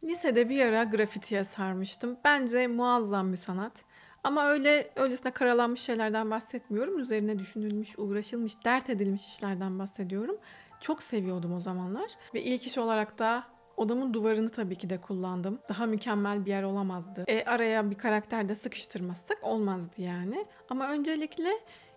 Lisede bir ara grafitiye sarmıştım. Bence muazzam bir sanat. Ama öylesine karalanmış şeylerden bahsetmiyorum. Üzerine düşünülmüş, uğraşılmış, dert edilmiş işlerden bahsediyorum. Çok seviyordum o zamanlar. Ve ilk iş olarak da odamın duvarını tabii ki de kullandım. Daha mükemmel bir yer olamazdı. Araya bir karakter de sıkıştırmazsak olmazdı yani. Ama öncelikle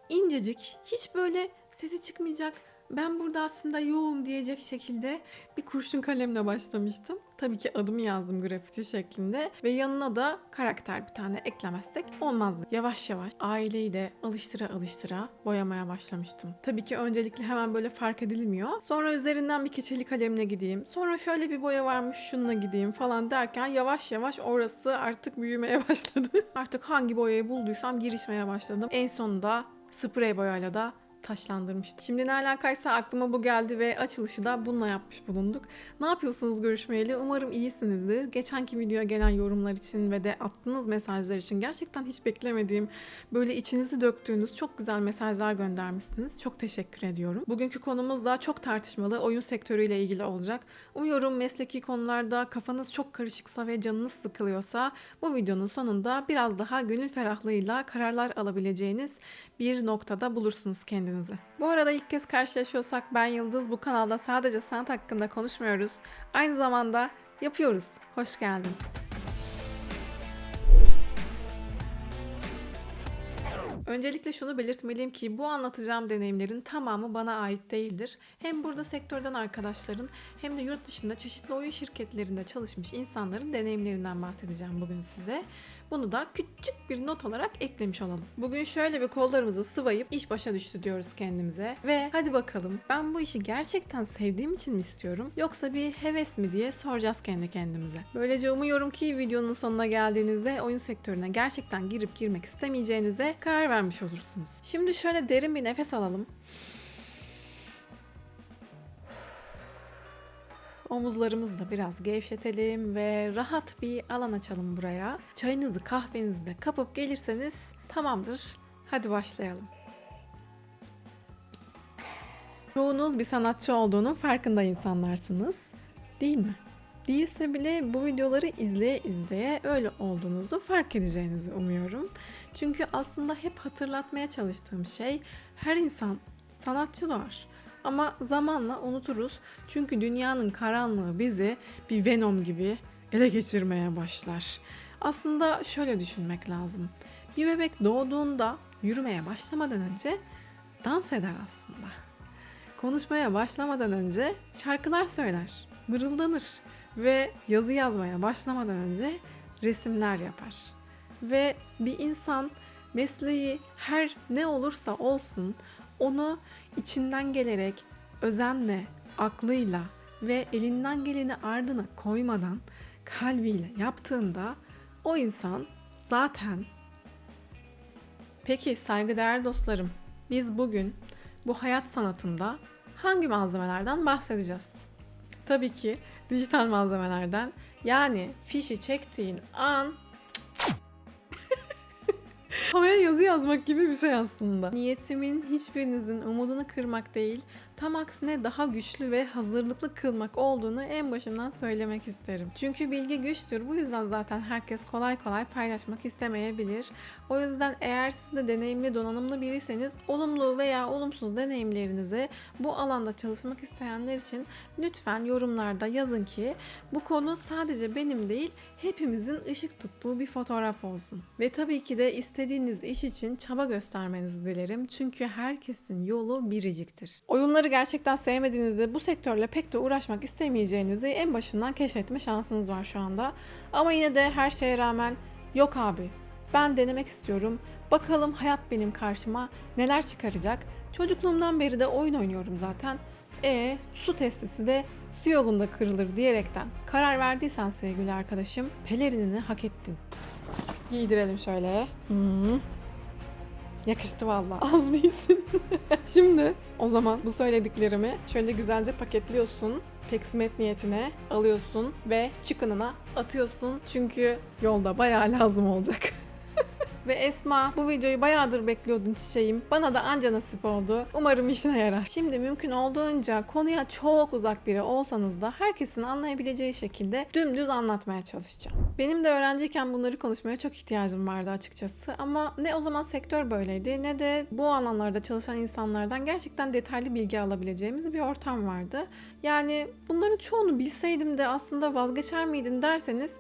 incecik, hiç böyle sesi çıkmayacak, ben burada aslında yoğum diyecek şekilde bir kurşun kalemle başlamıştım. Tabii ki adımı yazdım grafiti şeklinde ve yanına da karakter bir tane eklemezsek olmazdı. Yavaş yavaş aileyi de alıştıra boyamaya başlamıştım. Tabii ki öncelikle hemen böyle fark edilmiyor. Sonra üzerinden bir keçeli kalemle gideyim. Sonra şöyle bir boya varmış şununla gideyim falan derken yavaş yavaş orası artık büyümeye başladı. Artık hangi boyayı bulduysam girişmeye başladım. En sonunda sprey boyayla da taşlandırmıştı. Şimdi ne alakaysa aklıma bu geldi ve açılışı da bununla yapmış bulunduk. Ne yapıyorsunuz görüşmeyeli? Umarım iyisinizdir. Geçenki videoya gelen yorumlar için ve de attığınız mesajlar için gerçekten hiç beklemediğim, böyle içinizi döktüğünüz çok güzel mesajlar göndermişsiniz. Çok teşekkür ediyorum. Bugünkü konumuz da çok tartışmalı oyun sektörüyle ilgili olacak. Umuyorum mesleki konularda kafanız çok karışıksa ve canınız sıkılıyorsa bu videonun sonunda biraz daha gönül ferahlığıyla kararlar alabileceğiniz bir noktada bulursunuz kendinizi. Bu arada ilk kez karşılaşıyorsak ben Yıldız. Bu kanalda sadece sanat hakkında konuşmuyoruz. Aynı zamanda yapıyoruz. Hoş geldin. Öncelikle şunu belirtmeliyim ki bu anlatacağım deneyimlerin tamamı bana ait değildir. Hem burada sektörden arkadaşların hem de yurt dışında çeşitli oyun şirketlerinde çalışmış insanların deneyimlerinden bahsedeceğim bugün size. Bunu da küçük bir not olarak eklemiş olalım. Bugün şöyle bir kollarımızı sıvayıp iş başa düştü diyoruz kendimize. Ve hadi bakalım ben bu işi gerçekten sevdiğim için mi istiyorum yoksa bir heves mi diye soracağız kendi kendimize. Böylece umuyorum ki videonun sonuna geldiğinizde oyun sektörüne gerçekten girmek istemeyeceğinize karar vermiş olursunuz. Şimdi şöyle derin bir nefes alalım. Omuzlarımızı da biraz gevşetelim ve rahat bir alan açalım buraya. Çayınızı kahvenizi de kapıp gelirseniz tamamdır. Hadi başlayalım. Çoğunuz bir sanatçı olduğunun farkında insanlarsınız. Değil mi? Değilse bile bu videoları izleye izleye öyle olduğunuzu fark edeceğinizi umuyorum. Çünkü aslında hep hatırlatmaya çalıştığım şey her insan sanatçı doğar. Ama zamanla unuturuz çünkü dünyanın karanlığı bizi bir Venom gibi ele geçirmeye başlar. Aslında şöyle düşünmek lazım. Bir bebek doğduğunda yürümeye başlamadan önce dans eder aslında. Konuşmaya başlamadan önce şarkılar söyler, mırıldanır ve yazı yazmaya başlamadan önce resimler yapar. Ve bir insan mesleği her ne olursa olsun onu içinden gelerek özenle, aklıyla ve elinden geleni ardına koymadan kalbiyle yaptığında o insan zaten. Peki saygıdeğer dostlarım, biz bugün bu hayat sanatında hangi malzemelerden bahsedeceğiz? Tabii ki dijital malzemelerden. Yani fişi çektiğin an havaya yazı yazmak gibi bir şey aslında. Niyetimin hiçbirinizin umudunu kırmak değil, tam aksine daha güçlü ve hazırlıklı kılmak olduğunu en başından söylemek isterim. Çünkü bilgi güçtür. Bu yüzden zaten herkes kolay kolay paylaşmak istemeyebilir. O yüzden eğer siz de deneyimli, donanımlı biriyseniz olumlu veya olumsuz deneyimlerinizi bu alanda çalışmak isteyenler için lütfen yorumlarda yazın ki bu konu sadece benim değil, hepimizin ışık tuttuğu bir fotoğraf olsun. Ve tabii ki de istediğiniz iş için çaba göstermenizi dilerim. Çünkü herkesin yolu biriciktir. Oyunları gerçekten sevmediğinizde bu sektörle pek de uğraşmak istemeyeceğinizi en başından keşfetme şansınız var şu anda. Ama yine de her şeye rağmen yok abi, ben denemek istiyorum. Bakalım hayat benim karşıma neler çıkaracak. Çocukluğumdan beri de oyun oynuyorum zaten. Su testisi de su yolunda kırılır diyerekten karar verdiysen sevgili arkadaşım, pelerinini hak ettin. Giydirelim şöyle. Yakıştı valla. Az değilsin. Şimdi o zaman bu söylediklerimi şöyle güzelce paketliyorsun. Peksimet niyetine alıyorsun ve çıkınına atıyorsun. Çünkü yolda bayağı lazım olacak. Ve Esma, bu videoyu bayağıdır bekliyordun çiçeğim. Bana da anca nasip oldu. Umarım işine yarar. Şimdi mümkün olduğunca konuya çok uzak biri olsanız da herkesin anlayabileceği şekilde dümdüz anlatmaya çalışacağım. Benim de öğrenciyken bunları konuşmaya çok ihtiyacım vardı açıkçası. Ama ne o zaman sektör böyleydi ne de bu alanlarda çalışan insanlardan gerçekten detaylı bilgi alabileceğimiz bir ortam vardı. Yani bunların çoğunu bilseydim de aslında vazgeçer miydin derseniz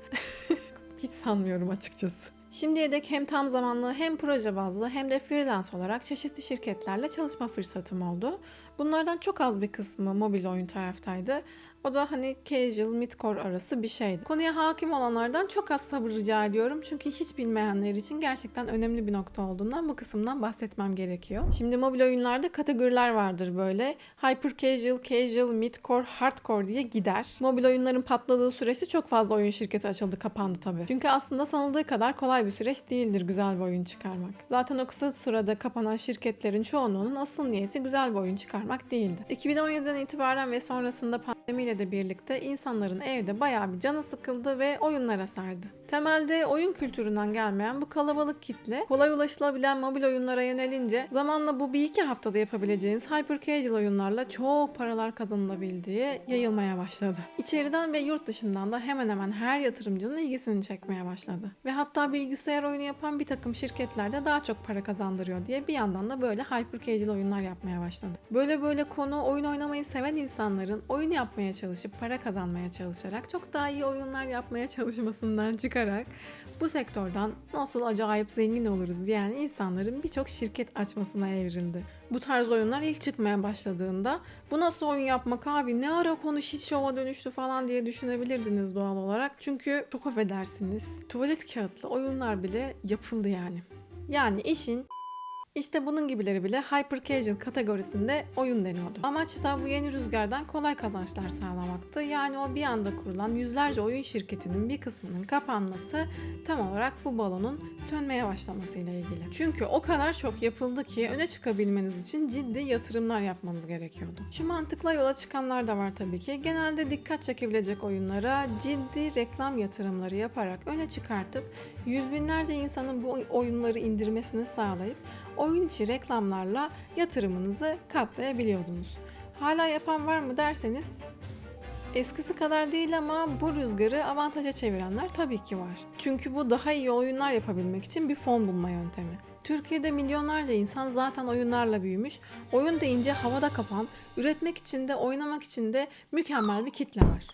hiç sanmıyorum açıkçası. Şimdiye dek hem tam zamanlı hem proje bazlı hem de freelance olarak çeşitli şirketlerle çalışma fırsatım oldu. Bunlardan çok az bir kısmı mobil oyun taraftaydı. O da hani casual, midcore arası bir şeydi. Konuya hakim olanlardan çok az sabır rica ediyorum. Çünkü hiç bilmeyenler için gerçekten önemli bir nokta olduğundan bu kısımdan bahsetmem gerekiyor. Şimdi mobil oyunlarda kategoriler vardır böyle. Hyper casual, casual, midcore, hardcore diye gider. Mobil oyunların patladığı süreçte çok fazla oyun şirketi açıldı, kapandı tabii. Çünkü aslında sanıldığı kadar kolay bir süreç değildir güzel bir oyun çıkarmak. Zaten o kısa sırada kapanan şirketlerin çoğunluğunun asıl niyeti güzel bir oyun çıkarmak değildi. 2017'den itibaren ve sonrasında pandemiyle de birlikte insanların evde bayağı bir canı sıkıldı ve oyunlara sardı. Temelde oyun kültüründen gelmeyen bu kalabalık kitle kolay ulaşılabilen mobil oyunlara yönelince zamanla bu bir iki haftada yapabileceğiniz hyper casual oyunlarla çok paralar kazanılabildiği yayılmaya başladı. İçeriden ve yurt dışından da hemen hemen her yatırımcının ilgisini çekmeye başladı. Ve hatta bilgisayar oyunu yapan bir takım şirketlerde daha çok para kazandırıyor diye bir yandan da böyle hyper casual oyunlar yapmaya başladı. Böyle konu oyun oynamayı seven insanların oyun yapmaya çalışıp para kazanmaya çalışarak çok daha iyi oyunlar yapmaya çalışmasından çıkarak bu sektörden nasıl acayip zengin oluruz diyen insanların birçok şirket açmasına evrildi. Bu tarz oyunlar ilk çıkmaya başladığında bu nasıl oyun yapmak abi, ne ara konu shit show'a dönüştü falan diye düşünebilirdiniz doğal olarak. Çünkü çok affedersiniz, tuvalet kağıtlı oyunlar bile yapıldı yani. Yani işin İşte bunun gibileri bile hyper casual kategorisinde oyun deniyordu. Amaç da bu yeni rüzgardan kolay kazançlar sağlamaktı. Yani o bir anda kurulan yüzlerce oyun şirketinin bir kısmının kapanması tam olarak bu balonun sönmeye başlamasıyla ilgili. Çünkü o kadar çok yapıldı ki öne çıkabilmeniz için ciddi yatırımlar yapmanız gerekiyordu. Şu mantıkla yola çıkanlar da var tabii ki. Genelde dikkat çekebilecek oyunlara ciddi reklam yatırımları yaparak öne çıkartıp yüz binlerce insanın bu oyunları indirmesini sağlayıp oyun içi reklamlarla yatırımınızı katlayabiliyordunuz. Hala yapan var mı derseniz eskisi kadar değil ama bu rüzgarı avantaja çevirenler tabii ki var. Çünkü bu daha iyi oyunlar yapabilmek için bir fon bulma yöntemi. Türkiye'de milyonlarca insan zaten oyunlarla büyümüş. Oyun deyince havada kapan, üretmek için de oynamak için de mükemmel bir kitle var.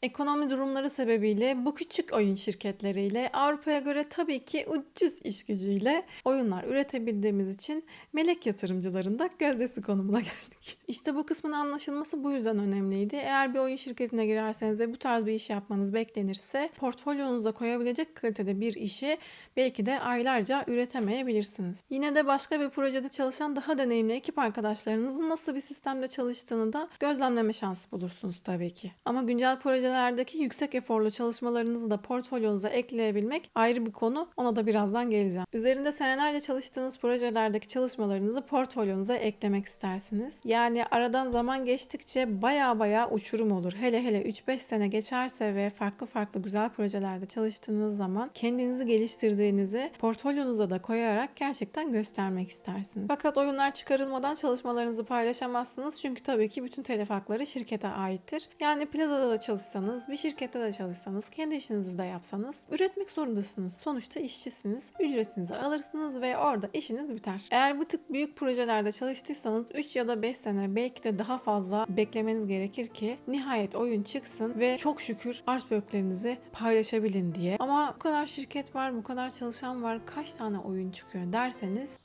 Ekonomi durumları sebebiyle bu küçük oyun şirketleriyle Avrupa'ya göre tabii ki ucuz iş gücüyle oyunlar üretebildiğimiz için melek yatırımcıların da gözdesi konumuna geldik. İşte bu kısmın anlaşılması bu yüzden önemliydi. Eğer bir oyun şirketine girerseniz ve bu tarz bir iş yapmanız beklenirse portfolyonuza koyabilecek kalitede bir işi belki de aylarca üretemeyebilirsiniz. Yine de başka bir projede çalışan daha deneyimli ekip arkadaşlarınızın nasıl bir sistemde çalıştığını da gözlemleme şansı bulursunuz tabii ki. Ama güncel projelerdeki yüksek eforlu çalışmalarınızı da portfolyonuza ekleyebilmek ayrı bir konu. Ona da birazdan geleceğim. Üzerinde senelerce çalıştığınız projelerdeki çalışmalarınızı portfolyonuza eklemek istersiniz. Yani aradan zaman geçtikçe baya uçurum olur. Hele 3-5 sene geçerse ve farklı güzel projelerde çalıştığınız zaman kendinizi geliştirdiğinizi portfolyonuza da koyarak gerçekten göstermek istersiniz. Fakat oyunlar çıkarılmadan çalışmalarınızı paylaşamazsınız. Çünkü tabii ki bütün telif hakları şirkete aittir. Yani Plaza'da da çalışsanız, bir şirkette de çalışsanız, kendi işinizi de yapsanız üretmek zorundasınız. Sonuçta işçisiniz. Ücretinizi alırsınız ve orada işiniz biter. Eğer bu tip büyük projelerde çalıştıysanız 3 ya da 5 sene belki de daha fazla beklemeniz gerekir ki nihayet oyun çıksın ve çok şükür artworklerinizi paylaşabilin diye. Ama bu kadar şirket var, bu kadar çalışan var, kaç tane oyun çıkıyor derseniz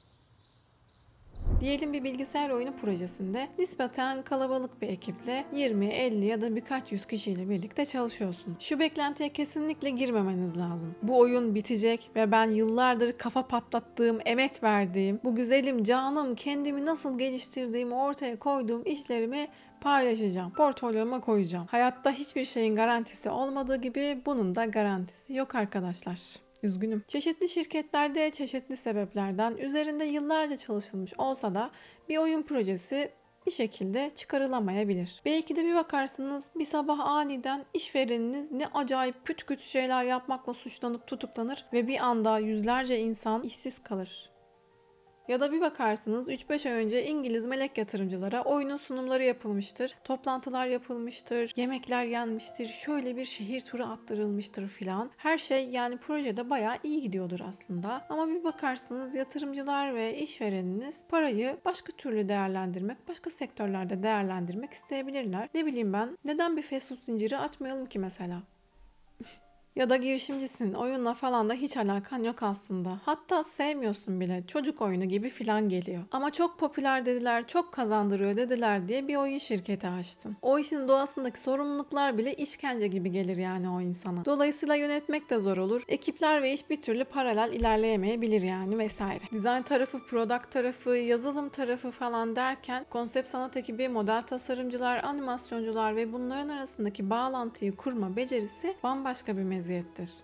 diyelim bir bilgisayar oyunu projesinde nispeten kalabalık bir ekiple 20, 50 ya da birkaç yüz kişiyle birlikte çalışıyorsun. Şu beklentiye kesinlikle girmemeniz lazım. Bu oyun bitecek ve ben yıllardır kafa patlattığım, emek verdiğim, bu güzelim, canım, kendimi nasıl geliştirdiğimi ortaya koyduğum işlerimi paylaşacağım. Portfolyoma koyacağım. Hayatta hiçbir şeyin garantisi olmadığı gibi bunun da garantisi yok arkadaşlar. Üzgünüm. Çeşitli şirketlerde çeşitli sebeplerden üzerinde yıllarca çalışılmış olsa da bir oyun projesi bir şekilde çıkarılamayabilir. Belki de bir bakarsınız bir sabah aniden işvereniniz ne acayip kötü şeyler yapmakla suçlanıp tutuklanır ve bir anda yüzlerce insan işsiz kalır. Ya da bir bakarsınız 3-5 ay önce İngiliz melek yatırımcılara oyunun sunumları yapılmıştır, toplantılar yapılmıştır, yemekler yenmiştir, şöyle bir şehir turu attırılmıştır filan. Her şey yani projede bayağı iyi gidiyordur aslında. Ama bir bakarsınız yatırımcılar ve işvereniniz parayı başka türlü değerlendirmek, başka sektörlerde değerlendirmek isteyebilirler. Ne bileyim ben, neden bir fast food zinciri açmayalım ki mesela? Ya da girişimcisin, oyunla falan da hiç alakan yok aslında. Hatta sevmiyorsun bile, çocuk oyunu gibi filan geliyor. Ama çok popüler dediler, çok kazandırıyor dediler diye bir oyun şirketi açtın. O işin doğasındaki sorumluluklar bile işkence gibi gelir yani o insana. Dolayısıyla yönetmek de zor olur. Ekipler ve iş bir türlü paralel ilerleyemeyebilir yani vesaire. Dizayn tarafı, product tarafı, yazılım tarafı falan derken konsept sanat ekibi, model tasarımcılar, animasyoncular ve bunların arasındaki bağlantıyı kurma becerisi bambaşka bir meziyettir.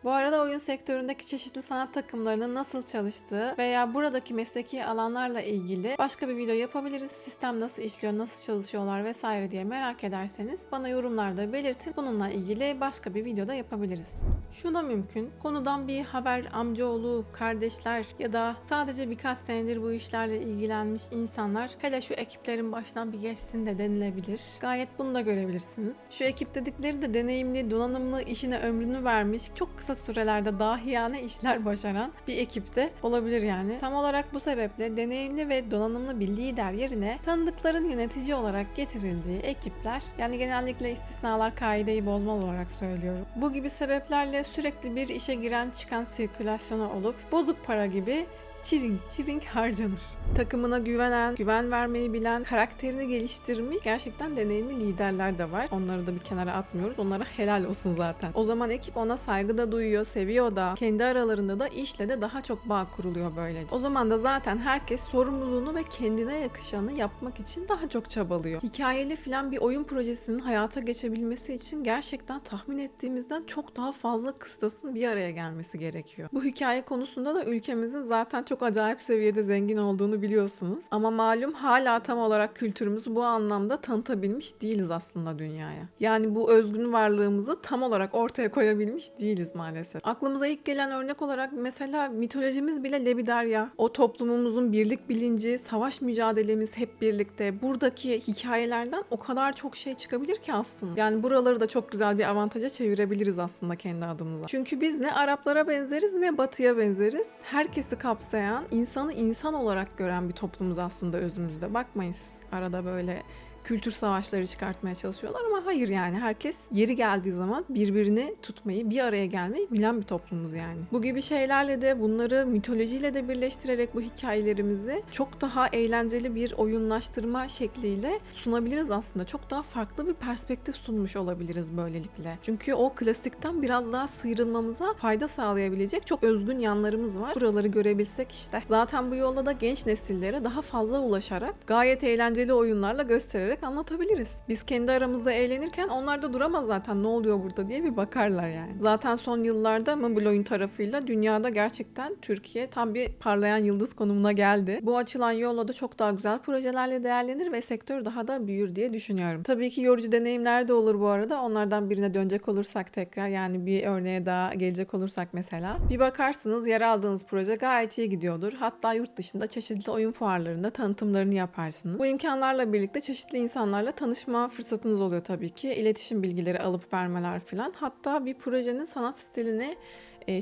Bu arada oyun sektöründeki çeşitli sanat takımlarının nasıl çalıştığı veya buradaki mesleki alanlarla ilgili başka bir video yapabiliriz. Sistem nasıl işliyor, nasıl çalışıyorlar vesaire diye merak ederseniz bana yorumlarda belirtin. Bununla ilgili başka bir videoda yapabiliriz. Şu da mümkün. Konudan bir haber, amcaoğlu, kardeşler ya da sadece birkaç senedir bu işlerle ilgilenmiş insanlar hele şu ekiplerin başından bir geçsin de denilebilir. Gayet bunu da görebilirsiniz. Şu ekip dedikleri de deneyimli, donanımlı, işine ömrünü vermiş, çok kısa sürelerde dahiyane işler başaran bir ekipte olabilir yani. Tam olarak bu sebeple deneyimli ve donanımlı bir lider yerine tanıdıkların yönetici olarak getirildiği ekipler, yani genellikle istisnalar kaideyi bozmalı olarak söylüyorum. Bu gibi sebeplerle sürekli bir işe giren çıkan sirkülasyonu olup bozuk para gibi çiring harcanır. Takımına güvenen, güven vermeyi bilen, karakterini geliştirmiş gerçekten deneyimli liderler de var. Onları da bir kenara atmıyoruz. Onlara helal olsun zaten. O zaman ekip ona saygı da duyuyor, seviyor da. Kendi aralarında da işle de daha çok bağ kuruluyor böylece. O zaman da zaten herkes sorumluluğunu ve kendine yakışanı yapmak için daha çok çabalıyor. Hikayeli filan bir oyun projesinin hayata geçebilmesi için gerçekten tahmin ettiğimizden çok daha fazla kıstasın bir araya gelmesi gerekiyor. Bu hikaye konusunda da ülkemizin zaten çok acayip seviyede zengin olduğunu biliyorsunuz. Ama malum hala tam olarak kültürümüzü bu anlamda tanıtabilmiş değiliz aslında dünyaya. Yani bu özgün varlığımızı tam olarak ortaya koyabilmiş değiliz maalesef. Aklımıza ilk gelen örnek olarak mesela mitolojimiz bile Lebiderya. O toplumumuzun birlik bilinci, savaş mücadelemiz hep birlikte. Buradaki hikayelerden o kadar çok şey çıkabilir ki aslında. Yani buraları da çok güzel bir avantaja çevirebiliriz aslında kendi adımıza. Çünkü biz ne Araplara benzeriz ne Batı'ya benzeriz. Herkesi kapsayan, insanı insan olarak gören bir toplumuz aslında özümüzde. Bakmayın siz arada böyle kültür savaşları çıkartmaya çalışıyorlar ama hayır yani herkes yeri geldiği zaman birbirini tutmayı, bir araya gelmeyi bilen bir toplumuz yani. Bu gibi şeylerle de bunları mitolojiyle de birleştirerek bu hikayelerimizi çok daha eğlenceli bir oyunlaştırma şekliyle sunabiliriz aslında. Çok daha farklı bir perspektif sunmuş olabiliriz böylelikle. Çünkü o klasikten biraz daha sıyrılmamıza fayda sağlayabilecek çok özgün yanlarımız var. Buraları görebilsek işte. Zaten bu yolda da genç nesillere daha fazla ulaşarak gayet eğlenceli oyunlarla göstererek anlatabiliriz. Biz kendi aramızda eğlenirken onlar da duramaz zaten ne oluyor burada diye bir bakarlar yani. Zaten son yıllarda mobil oyun tarafıyla dünyada gerçekten Türkiye tam bir parlayan yıldız konumuna geldi. Bu açılan yolla da çok daha güzel projelerle değerlenir ve sektör daha da büyür diye düşünüyorum. Tabii ki yorucu deneyimler de olur bu arada. Onlardan birine dönecek olursak tekrar yani bir örneğe daha gelecek olursak mesela. Bir bakarsınız yer aldığınız proje gayet iyi gidiyordur. Hatta yurt dışında çeşitli oyun fuarlarında tanıtımlarını yaparsınız. Bu imkanlarla birlikte çeşitli insanlarla tanışma fırsatınız oluyor tabii ki. İletişim bilgileri alıp vermeler falan. Hatta bir projenin sanat stilini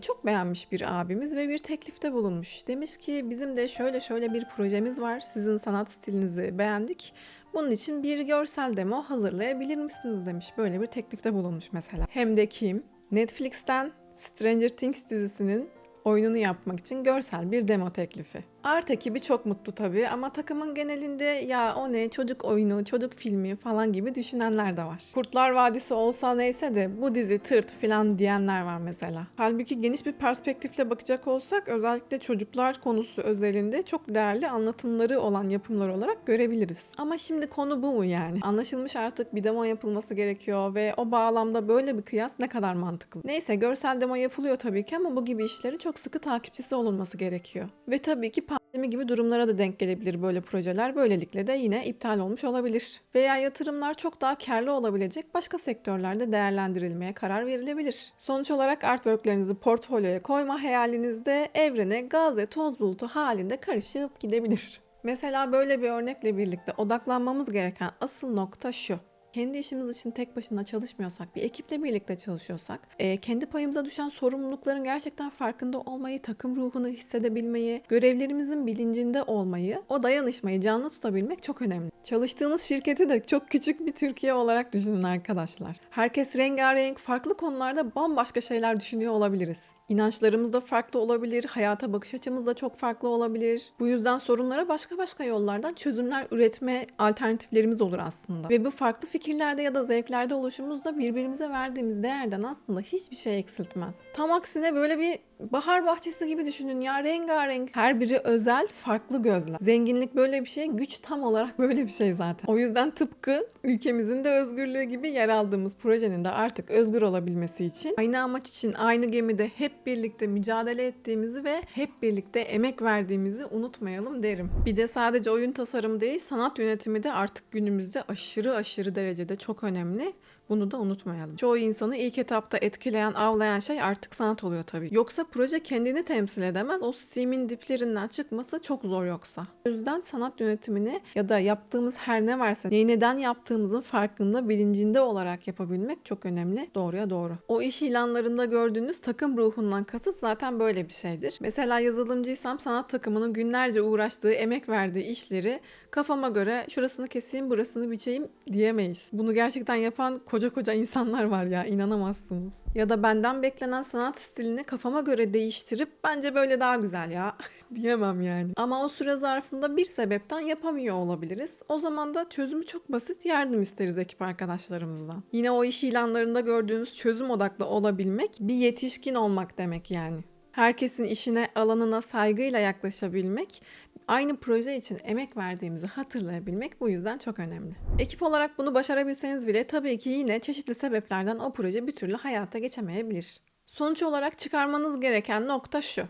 çok beğenmiş bir abimiz ve bir teklifte bulunmuş. Demiş ki bizim de şöyle bir projemiz var. Sizin sanat stilinizi beğendik. Bunun için bir görsel demo hazırlayabilir misiniz demiş. Böyle bir teklifte bulunmuş mesela. Hem de kim? Netflix'ten Stranger Things dizisinin oyununu yapmak için görsel bir demo teklifi. Art ekibi çok mutlu tabii ama takımın genelinde ya o ne çocuk oyunu, çocuk filmi falan gibi düşünenler de var. Kurtlar Vadisi olsa neyse de bu dizi tırt falan diyenler var mesela. Halbuki geniş bir perspektifle bakacak olsak özellikle çocuklar konusu özelinde çok değerli anlatımları olan yapımlar olarak görebiliriz. Ama şimdi konu bu mu yani? Anlaşılmış artık bir demo yapılması gerekiyor ve o bağlamda böyle bir kıyas ne kadar mantıklı? Neyse görsel demo yapılıyor tabii ki ama bu gibi işleri çok sıkı takipçisi olunması gerekiyor. Ve tabii ki pandemi yönetimi gibi durumlara da denk gelebilir böyle projeler. Böylelikle de yine iptal olmuş olabilir. Veya yatırımlar çok daha karlı olabilecek başka sektörlerde değerlendirilmeye karar verilebilir. Sonuç olarak artworklerinizi portfolyoya koyma hayalinizde evrene gaz ve toz bulutu halinde karışıp gidebilir. Mesela böyle bir örnekle birlikte odaklanmamız gereken asıl nokta şu. Kendi işimiz için tek başına çalışmıyorsak, bir ekiple birlikte çalışıyorsak, kendi payımıza düşen sorumlulukların gerçekten farkında olmayı, takım ruhunu hissedebilmeyi, görevlerimizin bilincinde olmayı, o dayanışmayı canlı tutabilmek çok önemli. Çalıştığınız şirketi de çok küçük bir Türkiye olarak düşünün arkadaşlar. Herkes rengarenk, farklı konularda bambaşka şeyler düşünüyor olabiliriz. İnançlarımız da farklı olabilir, hayata bakış açımız da çok farklı olabilir. Bu yüzden sorunlara başka yollardan çözümler üretme alternatiflerimiz olur aslında. Ve bu farklı fikirlerde ya da zevklerde oluşumuz da birbirimize verdiğimiz değerden aslında hiçbir şey eksiltmez. Tam aksine böyle bir bahar bahçesi gibi düşünün ya, rengarenk. Her biri özel, farklı gözler. Zenginlik böyle bir şey, güç tam olarak böyle bir şey zaten. O yüzden tıpkı ülkemizin de özgürlüğü gibi yer aldığımız projenin de artık özgür olabilmesi için aynı amaç için aynı gemide hep birlikte mücadele ettiğimizi ve hep birlikte emek verdiğimizi unutmayalım derim. Bir de sadece oyun tasarımı değil, sanat yönetimi de artık günümüzde aşırı derecede çok önemli. Bunu da unutmayalım. Çoğu insanı ilk etapta etkileyen, avlayan şey artık sanat oluyor tabii. Yoksa proje kendini temsil edemez. O Steam'in diplerinden çıkması çok zor yoksa. O yüzden sanat yönetimini ya da yaptığımız her ne varsa neyi neden yaptığımızın farkında, bilincinde olarak yapabilmek çok önemli. Doğruya doğru. O iş ilanlarında gördüğünüz takım ruhundan kasıt zaten böyle bir şeydir. Mesela yazılımcıysam sanat takımının günlerce uğraştığı, emek verdiği işleri kafama göre şurasını keseyim, burasını biçeyim diyemeyiz. Bunu gerçekten yapan koca insanlar var ya, inanamazsınız. Ya da benden beklenen sanat stilini kafama göre değiştirip bence böyle daha güzel ya diyemem yani. Ama o süre zarfında bir sebepten yapamıyor olabiliriz. O zaman da çözümü çok basit, yardım isteriz ekip arkadaşlarımızdan. Yine o iş ilanlarında gördüğünüz çözüm odaklı olabilmek bir yetişkin olmak demek yani. Herkesin işine, alanına saygıyla yaklaşabilmek, aynı proje için emek verdiğimizi hatırlayabilmek bu yüzden çok önemli. Ekip olarak bunu başarabilseniz bile tabii ki yine çeşitli sebeplerden o proje bir türlü hayata geçemeyebilir. Sonuç olarak çıkarmanız gereken nokta şu.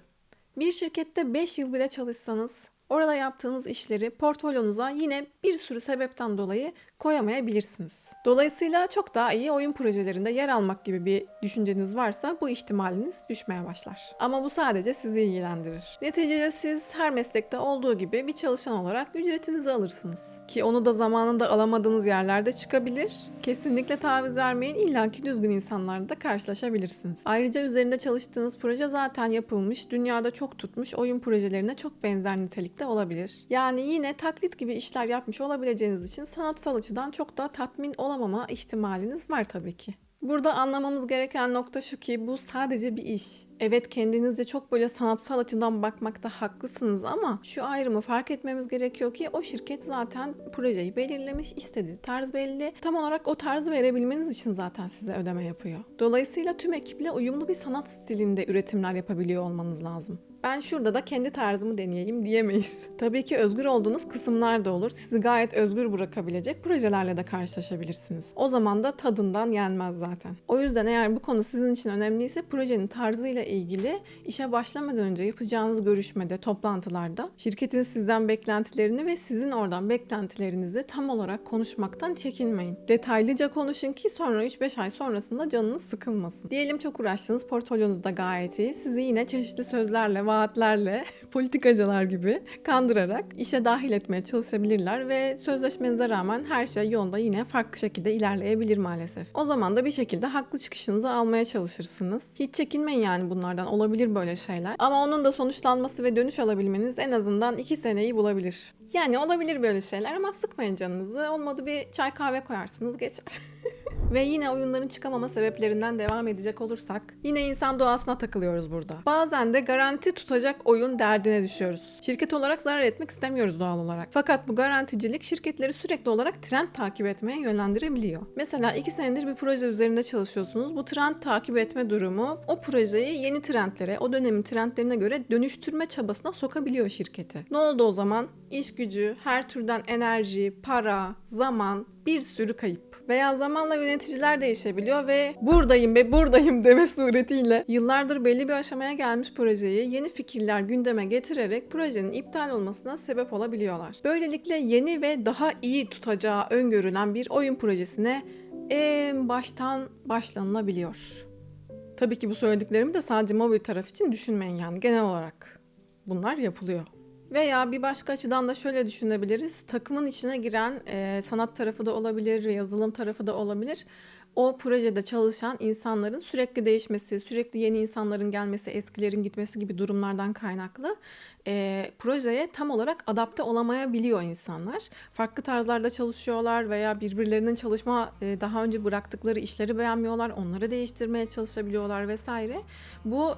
Bir şirkette 5 yıl bile çalışsanız orada yaptığınız işleri portfolyonuza yine bir sürü sebepten dolayı koyamayabilirsiniz. Dolayısıyla çok daha iyi oyun projelerinde yer almak gibi bir düşünceniz varsa bu ihtimaliniz düşmeye başlar. Ama bu sadece sizi ilgilendirir. Neticede siz her meslekte olduğu gibi bir çalışan olarak ücretinizi alırsınız. Ki onu da zamanında alamadığınız yerlerde çıkabilir. Kesinlikle taviz vermeyin, illaki düzgün insanlarla da karşılaşabilirsiniz. Ayrıca üzerinde çalıştığınız proje zaten yapılmış, dünyada çok tutmuş oyun projelerine çok benzer nitelikte olabilir. Yani yine taklit gibi işler yapmış olabileceğiniz için sanatsal açıdan çok da tatmin olamama ihtimaliniz var tabii ki. Burada anlamamız gereken nokta şu ki bu sadece bir iş. Evet, kendinizce çok böyle sanatsal açıdan bakmakta haklısınız ama şu ayrımı fark etmemiz gerekiyor ki o şirket zaten projeyi belirlemiş, istediği tarz belli. Tam olarak o tarzı verebilmeniz için zaten size ödeme yapıyor. Dolayısıyla tüm ekiple uyumlu bir sanat stilinde üretimler yapabiliyor olmanız lazım. Ben şurada da kendi tarzımı deneyeyim diyemeyiz. Tabii ki özgür olduğunuz kısımlar da olur. Sizi gayet özgür bırakabilecek projelerle de karşılaşabilirsiniz. O zaman da tadından yenmez zaten. O yüzden eğer bu konu sizin için önemliyse projenin tarzıyla ilgili işe başlamadan önce yapacağınız görüşmede, toplantılarda şirketin sizden beklentilerini ve sizin oradan beklentilerinizi tam olarak konuşmaktan çekinmeyin. Detaylıca konuşun ki sonra 3-5 ay sonrasında canınız sıkılmasın. Diyelim çok uğraştınız, portfolyonuz da gayet iyi. Sizi yine çeşitli sözlerle, vaatlerle, politikacılar gibi kandırarak işe dahil etmeye çalışabilirler ve sözleşmenize rağmen her şey yolunda yine farklı şekilde ilerleyebilir maalesef. O zaman da bir şekilde haklı çıkışınızı almaya çalışırsınız. Hiç çekinmeyin yani bunlardan, olabilir böyle şeyler. Ama onun da sonuçlanması ve dönüş alabilmeniz en azından 2 seneyi bulabilir. Yani olabilir böyle şeyler ama sıkmayın canınızı. Olmadı bir çay kahve koyarsınız, geçer. Ve yine oyunların çıkamama sebeplerinden devam edecek olursak yine insan doğasına takılıyoruz burada. Bazen de garanti tutacak oyun derdine düşüyoruz. Şirket olarak zarar etmek istemiyoruz doğal olarak. Fakat bu garanticilik şirketleri sürekli olarak trend takip etmeye yönlendirebiliyor. Mesela 2 senedir bir proje üzerinde çalışıyorsunuz. Bu trend takip etme durumu o projeyi yeni trendlere, o dönemin trendlerine göre dönüştürme çabasına sokabiliyor şirketi. Ne oldu o zaman? İş gücü, her türden enerji, para, zaman bir sürü kayıp. Veya zamanla yöneticiler değişebiliyor ve buradayım be buradayım deme suretiyle yıllardır belli bir aşamaya gelmiş projeyi yeni fikirler gündeme getirerek projenin iptal olmasına sebep olabiliyorlar. Böylelikle yeni ve daha iyi tutacağı öngörülen bir oyun projesine en baştan başlanılabiliyor. Tabii ki bu söylediklerimi de sadece mobil taraf için düşünmeyin, yani genel olarak bunlar yapılıyor. Veya bir başka açıdan da şöyle düşünebiliriz. Takımın içine giren sanat tarafı da olabilir, yazılım tarafı da olabilir. O projede çalışan insanların sürekli değişmesi, sürekli yeni insanların gelmesi, eskilerin gitmesi gibi durumlardan kaynaklı projeye tam olarak adapte olamayabiliyor insanlar. Farklı tarzlarda çalışıyorlar veya birbirlerinin daha önce bıraktıkları işleri beğenmiyorlar, onları değiştirmeye çalışabiliyorlar vesaire. Bu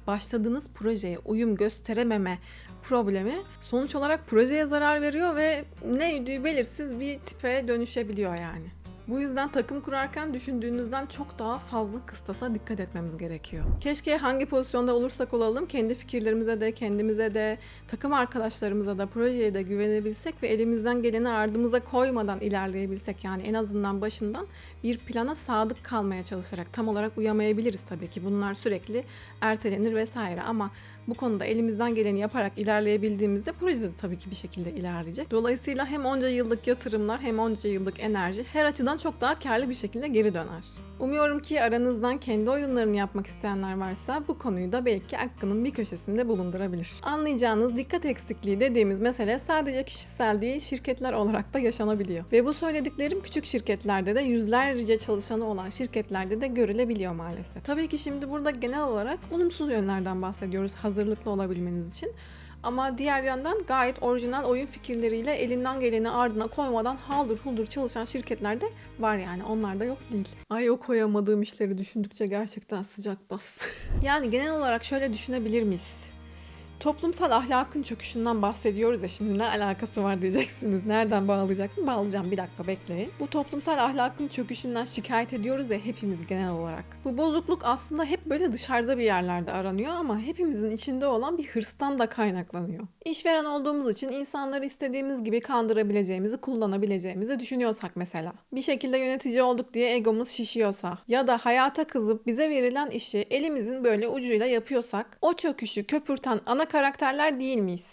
başladığınız projeye uyum gösterememe problemi sonuç olarak projeye zarar veriyor ve neydi belirsiz bir tipe dönüşebiliyor yani. Bu yüzden takım kurarken düşündüğünüzden çok daha fazla kıstasa dikkat etmemiz gerekiyor. Keşke hangi pozisyonda olursak olalım kendi fikirlerimize de, kendimize de, takım arkadaşlarımıza da, projeye de güvenebilsek ve elimizden geleni ardımıza koymadan ilerleyebilsek, yani en azından başından bir plana sadık kalmaya çalışarak. Tam olarak uyamayabiliriz tabii ki. Bunlar sürekli ertelenir vesaire ama bu konuda elimizden geleni yaparak ilerleyebildiğimizde proje de tabii ki bir şekilde ilerleyecek. Dolayısıyla hem onca yıllık yatırımlar hem onca yıllık enerji her açıdan çok daha karlı bir şekilde geri döner. Umuyorum ki aranızdan kendi oyunlarını yapmak isteyenler varsa bu konuyu da belki aklının bir köşesinde bulundurabilir. Anlayacağınız dikkat eksikliği dediğimiz mesele sadece kişisel değil, şirketler olarak da yaşanabiliyor. Ve bu söylediklerim küçük şirketlerde de, yüzlerce çalışanı olan şirketlerde de görülebiliyor maalesef. Tabii ki şimdi burada genel olarak olumsuz yönlerden bahsediyoruz hazırlıklı olabilmeniz için. Ama diğer yandan gayet orijinal oyun fikirleriyle elinden geleni ardına koymadan haldır huldur çalışan şirketler de var, yani onlar da yok değil. Ay, o koyamadığım işleri düşündükçe gerçekten sıcak bas. Yani genel olarak şöyle düşünebilir miyiz? Toplumsal ahlakın çöküşünden bahsediyoruz ya, şimdi ne alakası var diyeceksiniz. Nereden bağlayacaksın? Bağlayacağım, bir dakika bekleyin. Bu toplumsal ahlakın çöküşünden şikayet ediyoruz ya hepimiz genel olarak. Bu bozukluk aslında hep böyle dışarıda bir yerlerde aranıyor ama hepimizin içinde olan bir hırstan da kaynaklanıyor. İşveren olduğumuz için insanları istediğimiz gibi kandırabileceğimizi, kullanabileceğimizi düşünüyorsak mesela. Bir şekilde yönetici olduk diye egomuz şişiyorsa ya da hayata kızıp bize verilen işi elimizin böyle ucuyla yapıyorsak o çöküşü köpürten ana karakterler değil miyiz?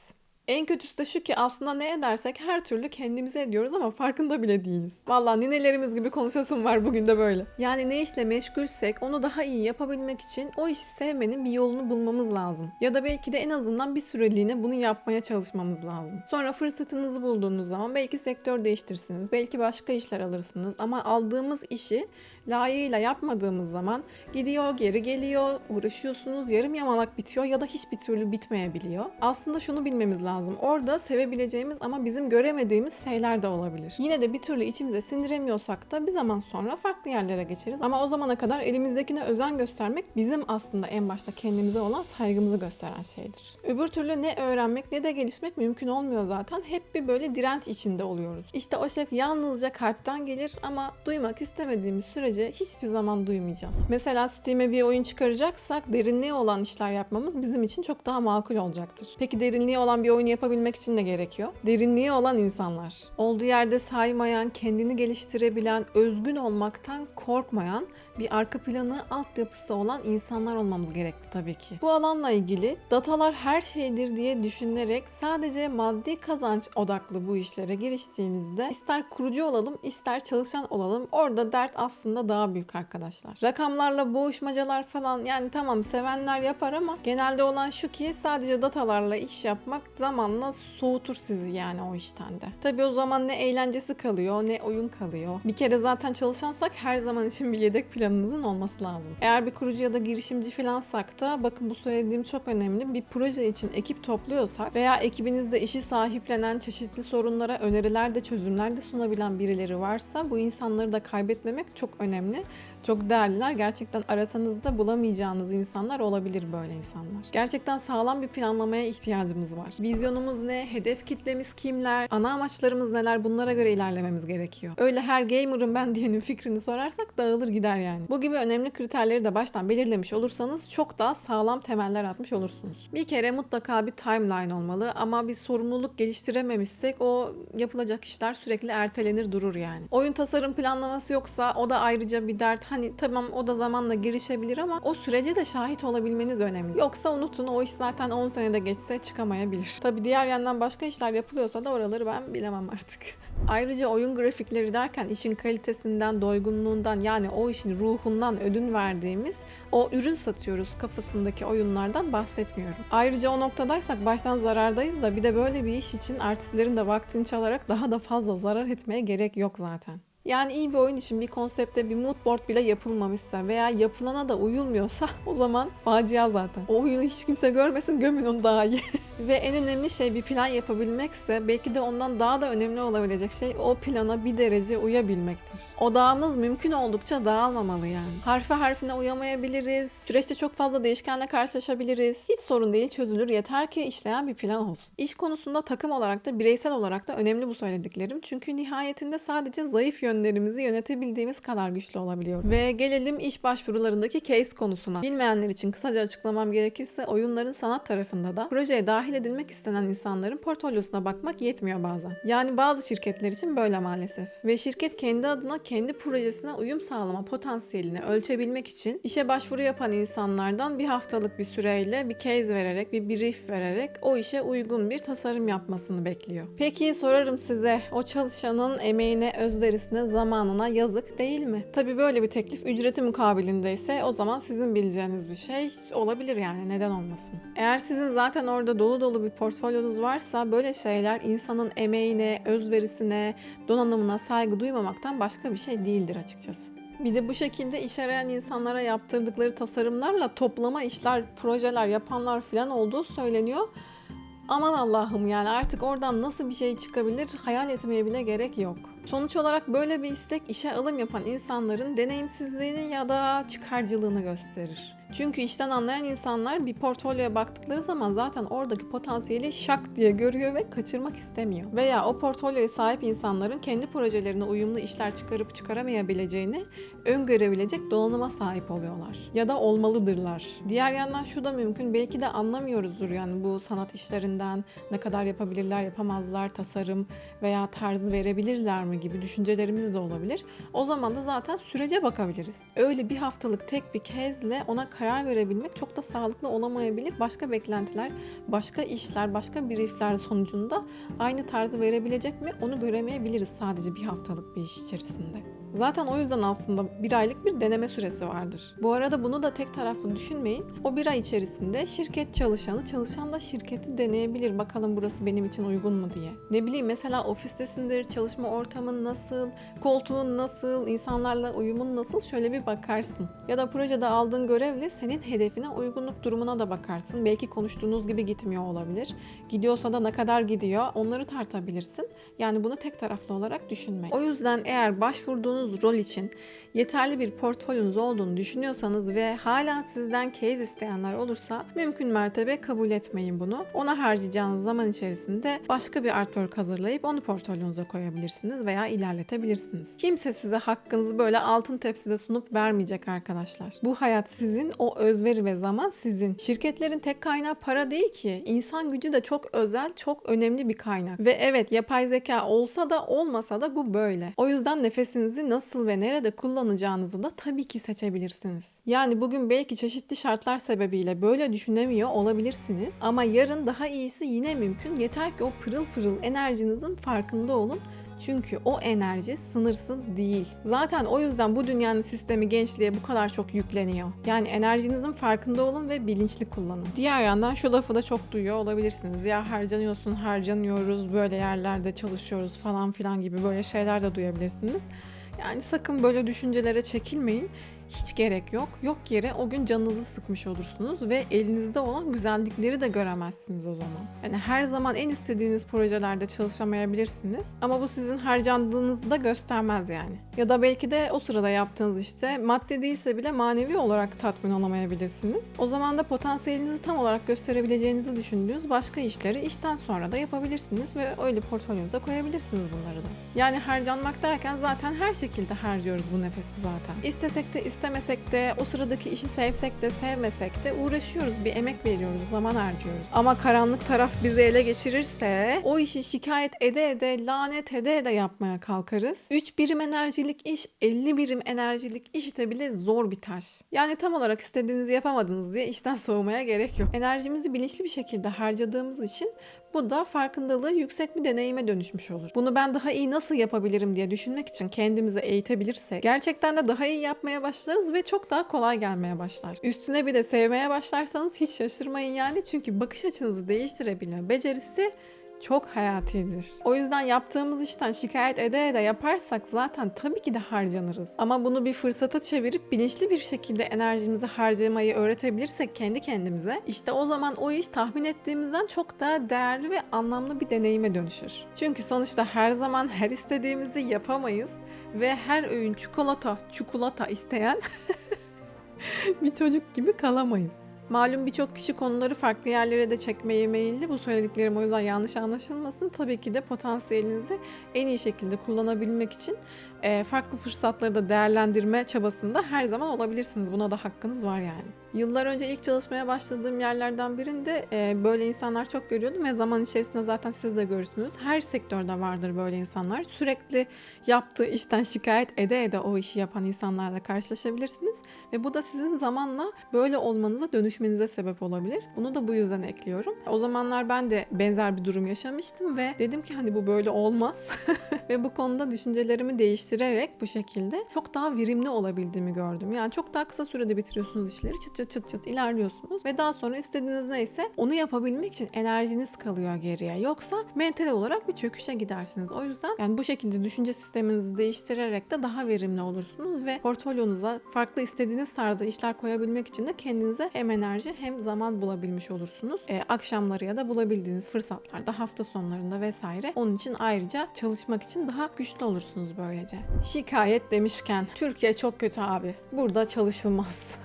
En kötüsü de şu ki aslında ne edersek her türlü kendimize ediyoruz ama farkında bile değiliz. Vallahi ninelerimiz gibi konuşasım var bugün de böyle. Yani ne işle meşgulsek onu daha iyi yapabilmek için o işi sevmenin bir yolunu bulmamız lazım. Ya da belki de en azından bir süreliğine bunu yapmaya çalışmamız lazım. Sonra fırsatınızı bulduğunuz zaman belki sektör değiştirirsiniz, belki başka işler alırsınız ama aldığımız işi layığıyla yapmadığımız zaman gidiyor, geri geliyor, uğraşıyorsunuz, yarım yamalak bitiyor ya da hiçbir türlü bitmeyebiliyor. Aslında şunu bilmemiz lazım. Orada sevebileceğimiz ama bizim göremediğimiz şeyler de olabilir. Yine de bir türlü içimize sindiremiyorsak da bir zaman sonra farklı yerlere geçeriz. Ama o zamana kadar elimizdekine özen göstermek bizim aslında en başta kendimize olan saygımızı gösteren şeydir. Öbür türlü ne öğrenmek ne de gelişmek mümkün olmuyor zaten. Hep bir böyle direnç içinde oluyoruz. İşte o şef yalnızca kalpten gelir ama duymak istemediğimiz sürece hiçbir zaman duymayacağız. Mesela Steam'e bir oyun çıkaracaksak derinliği olan işler yapmamız bizim için çok daha makul olacaktır. Peki derinliği olan bir oyunu yapabilmek için ne gerekiyor? Derinliği olan insanlar. Olduğu yerde saymayan, kendini geliştirebilen, özgün olmaktan korkmayan, bir arka planı, altyapısı olan insanlar olmamız gerekli tabii ki. Bu alanla ilgili datalar her şeydir diye düşünerek sadece maddi kazanç odaklı bu işlere giriştiğimizde ister kurucu olalım, ister çalışan olalım, orada dert aslında daha büyük arkadaşlar. Rakamlarla boğuşmacalar falan, yani tamam sevenler yapar ama genelde olan şu ki sadece datalarla iş yapmak zamanla soğutur sizi yani o işten de. Tabii o zaman ne eğlencesi kalıyor ne oyun kalıyor. Bir kere zaten çalışansak her zaman için bir yedek planınızın olması lazım. Eğer bir kurucu ya da girişimci falansak da bakın bu söylediğim çok önemli. Bir proje için ekip topluyorsak veya ekibinizde işi sahiplenen, çeşitli sorunlara öneriler de çözümler de sunabilen birileri varsa bu insanları da kaybetmemek çok önemli. Çok değerliler. Gerçekten arasanız da bulamayacağınız insanlar olabilir böyle insanlar. Gerçekten sağlam bir planlamaya ihtiyacımız var. Vizyonumuz ne? Hedef kitlemiz kimler? Ana amaçlarımız neler? Bunlara göre ilerlememiz gerekiyor. Öyle her gamer'ım ben diyenin fikrini sorarsak dağılır gider yani. Bu gibi önemli kriterleri de baştan belirlemiş olursanız çok daha sağlam temeller atmış olursunuz. Bir kere mutlaka bir timeline olmalı ama bir sorumluluk geliştirememişsek o yapılacak işler sürekli ertelenir durur yani. Oyun tasarım planlaması yoksa o da ayrıca bir dert. Hani tamam o da zamanla gelişebilir ama o sürece de şahit olabilmeniz önemli. Yoksa unutun, o iş zaten 10 senede geçse çıkamayabilir. Tabii diğer yandan başka işler yapılıyorsa da oraları ben bilemem artık. Ayrıca oyun grafikleri derken işin kalitesinden, doygunluğundan, yani o işin ruhundan ödün verdiğimiz o ürün satıyoruz kafasındaki oyunlardan bahsetmiyorum. Ayrıca o noktadaysak baştan zarardayız da bir de böyle bir iş için artistlerin de vaktini çalarak daha da fazla zarar etmeye gerek yok zaten. Yani iyi bir oyun için bir konsepte bir mood board bile yapılmamışsa veya yapılana da uyulmuyorsa o zaman facia zaten. O oyunu hiç kimse görmesin, gömün onu daha iyi. Ve en önemli şey bir plan yapabilmekse belki de ondan daha da önemli olabilecek şey o plana bir derece uyabilmektir. Odağımız mümkün oldukça dağılmamalı yani. Harfi harfine uyamayabiliriz. Süreçte çok fazla değişkenle karşılaşabiliriz. Hiç sorun değil, çözülür. Yeter ki işleyen bir plan olsun. İş konusunda takım olarak da bireysel olarak da önemli bu söylediklerim. Çünkü nihayetinde sadece zayıf yönlerimizi yönetebildiğimiz kadar güçlü olabiliyor. Ve gelelim iş başvurularındaki case konusuna. Bilmeyenler için kısaca açıklamam gerekirse oyunların sanat tarafında da projeye dahil edilmek istenen insanların portfolyosuna bakmak yetmiyor bazen. Yani bazı şirketler için böyle maalesef. Ve şirket kendi adına kendi projesine uyum sağlama potansiyelini ölçebilmek için işe başvuru yapan insanlardan bir haftalık bir süreyle bir case vererek, bir brief vererek o işe uygun bir tasarım yapmasını bekliyor. Peki sorarım size, o çalışanın emeğine, özverisine, zamanına yazık değil mi? Tabii böyle bir teklif ücreti mukabilindeyse o zaman sizin bileceğiniz bir şey olabilir yani, neden olmasın. Eğer sizin zaten orada dolu dolu bir portfolyonuz varsa böyle şeyler insanın emeğine, özverisine, donanımına saygı duymamaktan başka bir şey değildir açıkçası. Bir de bu şekilde iş arayan insanlara yaptırdıkları tasarımlarla toplama işler, projeler yapanlar falan olduğu söyleniyor. Aman Allah'ım, yani artık oradan nasıl bir şey çıkabilir hayal etmeye bile gerek yok. Sonuç olarak böyle bir istek işe alım yapan insanların deneyimsizliğini ya da çıkarcılığını gösterir. Çünkü işten anlayan insanlar bir portfolyoya baktıkları zaman zaten oradaki potansiyeli şak diye görüyor ve kaçırmak istemiyor. Veya o portfolyoya sahip insanların kendi projelerine uyumlu işler çıkarıp çıkaramayabileceğini öngörebilecek donanıma sahip oluyorlar. Ya da olmalıdırlar. Diğer yandan şu da mümkün, belki de anlamıyoruzdur yani bu sanat işlerinden, ne kadar yapabilirler, yapamazlar, tasarım veya tarzı verebilirler mi gibi düşüncelerimiz de olabilir. O zaman da zaten sürece bakabiliriz. Öyle bir haftalık tek bir case'le ona karar verebilmek çok da sağlıklı olamayabilir. Başka beklentiler, başka işler, başka briefler sonucunda aynı tarzı verebilecek mi onu göremeyebiliriz sadece bir haftalık bir iş içerisinde. Zaten o yüzden aslında bir aylık bir deneme süresi vardır. Bu arada bunu da tek taraflı düşünmeyin. O bir ay içerisinde şirket çalışanı, çalışan da şirketi deneyebilir. Bakalım burası benim için uygun mu diye. Ne bileyim, mesela ofistesindir, çalışma ortamın nasıl, koltuğun nasıl, insanlarla uyumun nasıl, şöyle bir bakarsın. Ya da projede aldığın görevle senin hedefine uygunluk durumuna da bakarsın. Belki konuştuğunuz gibi gitmiyor olabilir. Gidiyorsa da ne kadar gidiyor, onları tartabilirsin. Yani bunu tek taraflı olarak düşünmeyin. O yüzden eğer başvurduğunuz rol için yeterli bir portfolyonuz olduğunu düşünüyorsanız ve hala sizden case isteyenler olursa mümkün mertebe kabul etmeyin bunu. Ona harcayacağınız zaman içerisinde başka bir artwork hazırlayıp onu portfolyonuza koyabilirsiniz veya ilerletebilirsiniz. Kimse size hakkınızı böyle altın tepside sunup vermeyecek arkadaşlar. Bu hayat sizin, o özveri ve zaman sizin. Şirketlerin tek kaynağı para değil ki. İnsan gücü de çok özel, çok önemli bir kaynak. Ve evet, yapay zeka olsa da olmasa da bu böyle. O yüzden nefesinizi nasıl ve nerede kullanacağınızı da tabii ki seçebilirsiniz. Yani bugün belki çeşitli şartlar sebebiyle böyle düşünemiyor olabilirsiniz ama yarın daha iyisi yine mümkün. Yeter ki o pırıl pırıl enerjinizin farkında olun. Çünkü o enerji sınırsız değil. Zaten o yüzden bu dünyanın sistemi gençliğe bu kadar çok yükleniyor. Yani enerjinizin farkında olun ve bilinçli kullanın. Diğer yandan şu lafı da çok duyuyor olabilirsiniz. Ya harcanıyorsun, harcanıyoruz, böyle yerlerde çalışıyoruz falan filan gibi böyle şeyler de duyabilirsiniz. Yani sakın böyle düşüncelere çekilmeyin. hiç gerek yok. Yok yere o gün canınızı sıkmış olursunuz ve elinizde olan güzellikleri de göremezsiniz o zaman. Yani her zaman en istediğiniz projelerde çalışamayabilirsiniz ama bu sizin harcandığınızı da göstermez yani. Ya da belki de o sırada yaptığınız işte maddi değilse bile manevi olarak tatmin olamayabilirsiniz. O zaman da potansiyelinizi tam olarak gösterebileceğinizi düşündüğünüz başka işleri işten sonra da yapabilirsiniz ve öyle portfolyonuza koyabilirsiniz bunları da. Yani harcanmak derken zaten her şekilde harcıyoruz bu nefesi zaten. İstesek de istemesek de, o sıradaki işi sevsek de sevmesek de uğraşıyoruz, bir emek veriyoruz, zaman harcıyoruz. Ama karanlık taraf bizi ele geçirirse o işi şikayet ede ede, lanet ede ede yapmaya kalkarız. 3 birim enerjilik iş, 50 birim enerjilik işte bile zor bir taş. Yani tam olarak istediğinizi yapamadınız diye işten soğumaya gerek yok. Enerjimizi bilinçli bir şekilde harcadığımız için bu da farkındalığı yüksek bir deneyime dönüşmüş olur. Bunu ben daha iyi nasıl yapabilirim diye düşünmek için kendimizi eğitebilirsek gerçekten de daha iyi yapmaya başlarız ve çok daha kolay gelmeye başlar. Üstüne bir de sevmeye başlarsanız hiç şaşırmayın yani, çünkü bakış açınızı değiştirebilme becerisi çok hayatidir. O yüzden yaptığımız işten şikayet ede ede yaparsak zaten tabii ki de harcanırız. Ama bunu bir fırsata çevirip bilinçli bir şekilde enerjimizi harcamayı öğretebilirsek kendi kendimize, işte o zaman o iş tahmin ettiğimizden çok daha değerli ve anlamlı bir deneyime dönüşür. Çünkü sonuçta her zaman her istediğimizi yapamayız ve her öğün çikolata isteyen bir çocuk gibi kalamayız. Malum birçok kişi konuları farklı yerlere de çekmeye meyilli. Bu söylediklerim o yüzden yanlış anlaşılmasın. Tabii ki de potansiyelinizi en iyi şekilde kullanabilmek için farklı fırsatları da değerlendirme çabasında her zaman olabilirsiniz. Buna da hakkınız var yani. Yıllar önce ilk çalışmaya başladığım yerlerden birinde böyle insanlar çok görüyordum ve zaman içerisinde zaten siz de görürsünüz. Her sektörde vardır böyle insanlar. Sürekli yaptığı işten şikayet ede ede o işi yapan insanlarla karşılaşabilirsiniz ve bu da sizin zamanla böyle olmanıza, dönüşmenize sebep olabilir. Bunu da bu yüzden ekliyorum. O zamanlar ben de benzer bir durum yaşamıştım ve dedim ki hani bu böyle olmaz ve bu konuda düşüncelerimi değiştirerek bu şekilde çok daha verimli olabildiğimi gördüm. Yani çok daha kısa sürede bitiriyorsunuz işleri, çıt ilerliyorsunuz ve daha sonra istediğiniz neyse onu yapabilmek için enerjiniz kalıyor geriye. Yoksa mental olarak bir çöküşe gidersiniz. O yüzden yani bu şekilde düşünce sisteminizi değiştirerek de daha verimli olursunuz ve portfolyonuza farklı istediğiniz tarzda işler koyabilmek için de kendinize hem enerji hem zaman bulabilmiş olursunuz. Akşamları ya da bulabildiğiniz fırsatlarda, hafta sonlarında vesaire. Onun için ayrıca çalışmak için daha güçlü olursunuz böylece. Şikayet demişken, Türkiye çok kötü abi. Burada çalışılmaz.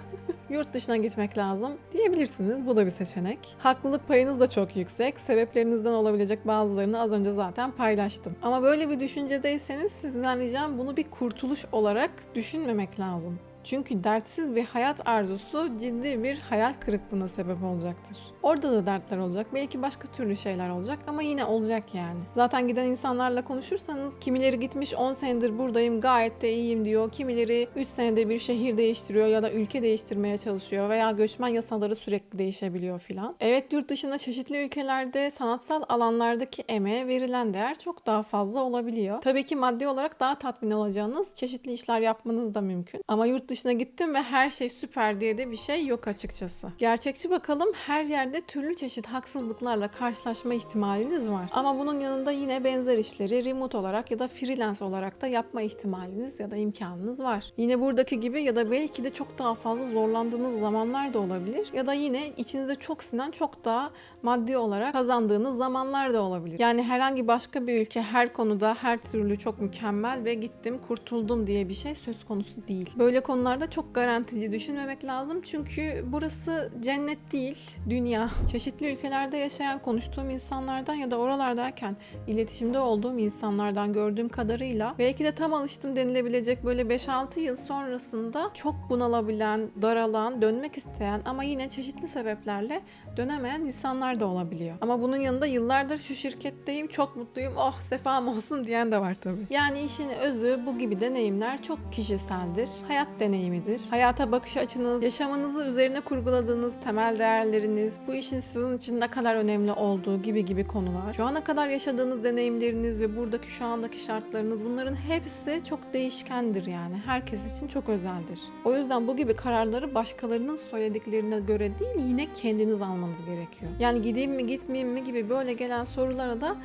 Yurt dışına gitmek lazım diyebilirsiniz. Bu da bir seçenek. Haklılık payınız da çok yüksek. Sebeplerinizden olabilecek bazılarını az önce zaten paylaştım. Ama böyle bir düşüncedeyseniz sizden ricam bunu bir kurtuluş olarak düşünmemek lazım. Çünkü dertsiz bir hayat arzusu ciddi bir hayal kırıklığına sebep olacaktır. Orada da dertler olacak, belki başka türlü şeyler olacak ama yine olacak yani. Zaten giden insanlarla konuşursanız kimileri gitmiş 10 senedir buradayım gayet de iyiyim diyor. Kimileri 3 senede bir şehir değiştiriyor ya da ülke değiştirmeye çalışıyor veya göçmen yasaları sürekli değişebiliyor filan. Evet, yurt dışında çeşitli ülkelerde sanatsal alanlardaki emeğe verilen değer çok daha fazla olabiliyor. Tabii ki maddi olarak daha tatmin olacağınız çeşitli işler yapmanız da mümkün. Ama yurt dışına gittim ve her şey süper diye de bir şey yok açıkçası. Gerçekçi bakalım, her yerde türlü çeşit haksızlıklarla karşılaşma ihtimaliniz var. Ama bunun yanında yine benzer işleri remote olarak ya da freelance olarak da yapma ihtimaliniz ya da imkanınız var. Yine buradaki gibi ya da belki de çok daha fazla zorlandığınız zamanlar da olabilir. Ya da yine içinize çok sinen, çok daha maddi olarak kazandığınız zamanlar da olabilir. Yani herhangi başka bir ülke her konuda her türlü çok mükemmel ve gittim kurtuldum diye bir şey söz konusu değil. Böyle konularda çok garantici düşünmemek lazım. Çünkü burası cennet değil, dünya. Çeşitli ülkelerde yaşayan, konuştuğum insanlardan ya da oralardayken iletişimde olduğum insanlardan gördüğüm kadarıyla belki de tam alıştım denilebilecek böyle 5-6 yıl sonrasında çok bunalabilen, daralan, dönmek isteyen ama yine çeşitli sebeplerle dönemeyen insanlar da olabiliyor. Ama bunun yanında yıllardır şu şirketteyim, çok mutluyum, oh sefam olsun diyen de var tabii. Yani işin özü, bu gibi deneyimler çok kişiseldir. Hayat deneyimidir. Hayata bakış açınız, yaşamınızı üzerine kurguladığınız temel değerleriniz, bu işin sizin için ne kadar önemli olduğu gibi konular. Şu ana kadar yaşadığınız deneyimleriniz ve buradaki şu andaki şartlarınız, bunların hepsi çok değişkendir yani. Herkes için çok özeldir. O yüzden bu gibi kararları başkalarının söylediklerine göre değil, yine kendiniz almanız gerekiyor. Yani gideyim mi gitmeyeyim mi gibi böyle gelen sorulara da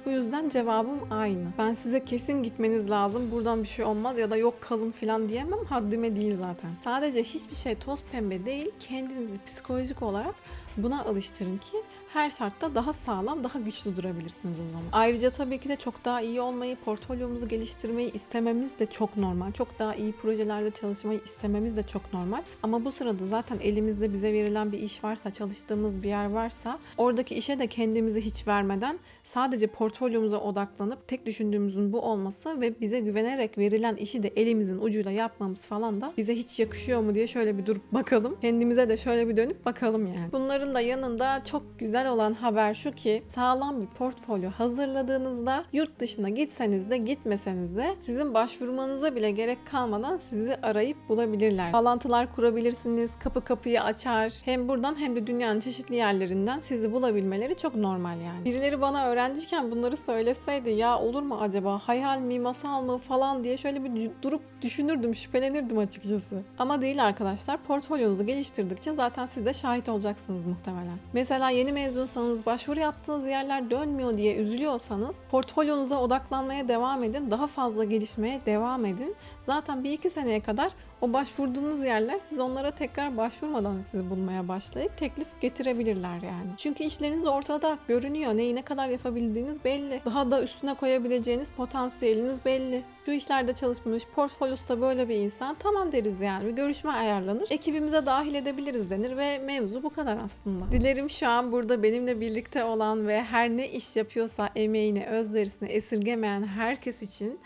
Bu yüzden cevabım aynı. Ben size kesin gitmeniz lazım, buradan bir şey olmaz ya da yok kalın falan diyemem. Haddime değil zaten. Sadece hiçbir şey toz pembe değil. Kendinizi psikolojik olarak buna alıştırın ki her şartta daha sağlam, daha güçlü durabilirsiniz o zaman. Ayrıca tabii ki de çok daha iyi olmayı, portfolyomuzu geliştirmeyi istememiz de çok normal. Çok daha iyi projelerde çalışmayı istememiz de çok normal. Ama bu sırada zaten elimizde bize verilen bir iş varsa, çalıştığımız bir yer varsa oradaki işe de kendimizi hiç vermeden sadece portfolyomuza odaklanıp tek düşündüğümüzün bu olması ve bize güvenerek verilen işi de elimizin ucuyla yapmamız falan da bize hiç yakışıyor mu diye şöyle bir durup bakalım. Kendimize de şöyle bir dönüp bakalım yani. Bunların da yanında çok güzel olan haber şu ki sağlam bir portfolyo hazırladığınızda yurt dışına gitseniz de gitmeseniz de sizin başvurmanıza bile gerek kalmadan sizi arayıp bulabilirler. Bağlantılar kurabilirsiniz, kapı kapıyı açar. Hem buradan hem de dünyanın çeşitli yerlerinden sizi bulabilmeleri çok normal yani. Birileri bana öğrenciyken bunları söyleseydi ya olur mu acaba, hayal mi, masal mı falan diye şöyle bir durup düşünürdüm, şüphelenirdim açıkçası. Ama değil arkadaşlar, portfolyonuzu geliştirdikçe zaten siz de şahit olacaksınız muhtemelen. Mesela yeni mezunsanız, başvuru yaptığınız yerler dönmüyor diye üzülüyorsanız portfolyonuza odaklanmaya devam edin, daha fazla gelişmeye devam edin. Zaten 1-2 seneye kadar o başvurduğunuz yerler siz onlara tekrar başvurmadan sizi bulmaya başlayıp teklif getirebilirler yani. Çünkü işleriniz ortada görünüyor. Neyi ne kadar yapabildiğiniz belli. Daha da üstüne koyabileceğiniz potansiyeliniz belli. Şu işlerde çalışmış, portfolyosu da böyle bir insan, tamam deriz yani. Bir görüşme ayarlanır. Ekibimize dahil edebiliriz denir ve mevzu bu kadar aslında. Dilerim şu an burada benimle birlikte olan ve her ne iş yapıyorsa emeğini, özverisini esirgemeyen herkes için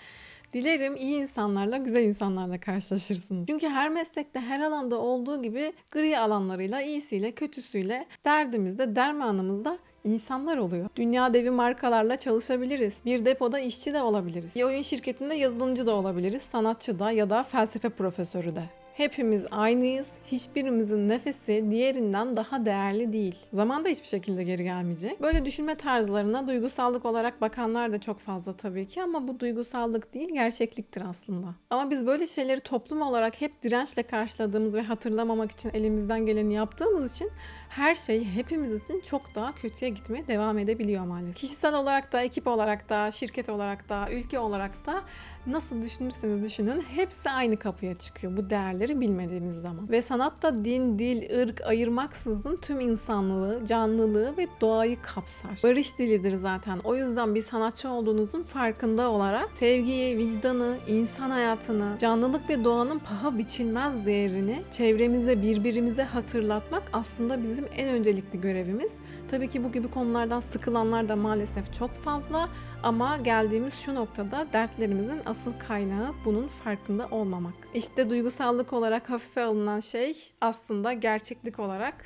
dilerim iyi insanlarla, güzel insanlarla karşılaşırsınız. Çünkü her meslekte, her alanda olduğu gibi gri alanlarıyla, iyisiyle, kötüsüyle derdimizde, dermanımızda insanlar oluyor. Dünya devi markalarla çalışabiliriz. Bir depoda işçi de olabiliriz. Bir oyun şirketinde yazılımcı da olabiliriz. Sanatçı da ya da felsefe profesörü de. Hepimiz aynıyız. Hiçbirimizin nefesi diğerinden daha değerli değil. Zaman da hiçbir şekilde geri gelmeyecek. Böyle düşünme tarzlarına duygusallık olarak bakanlar da çok fazla tabii ki ama bu duygusallık değil, gerçekliktir aslında. Ama biz böyle şeyleri toplum olarak hep dirençle karşıladığımız ve hatırlamamak için elimizden geleni yaptığımız için her şey hepimiz için çok daha kötüye gitmeye devam edebiliyor maalesef. Kişisel olarak da, ekip olarak da, şirket olarak da, ülke olarak da nasıl düşünürseniz düşünün hepsi aynı kapıya çıkıyor bu değerleri bilmediğimiz zaman. Ve sanatta din, dil, ırk ayırmaksızın tüm insanlığı, canlılığı ve doğayı kapsar. Barış dilidir zaten. O yüzden bir sanatçı olduğunuzun farkında olarak sevgiyi, vicdanı, insan hayatını, canlılık ve doğanın paha biçilmez değerini çevremize, birbirimize hatırlatmak aslında bizim en öncelikli görevimiz. Tabii ki bu gibi konulardan sıkılanlar da maalesef çok fazla ama geldiğimiz şu noktada dertlerimizin asıl kaynağı bunun farkında olmamak. İşte duygusallık olarak hafife alınan şey aslında gerçeklik olarak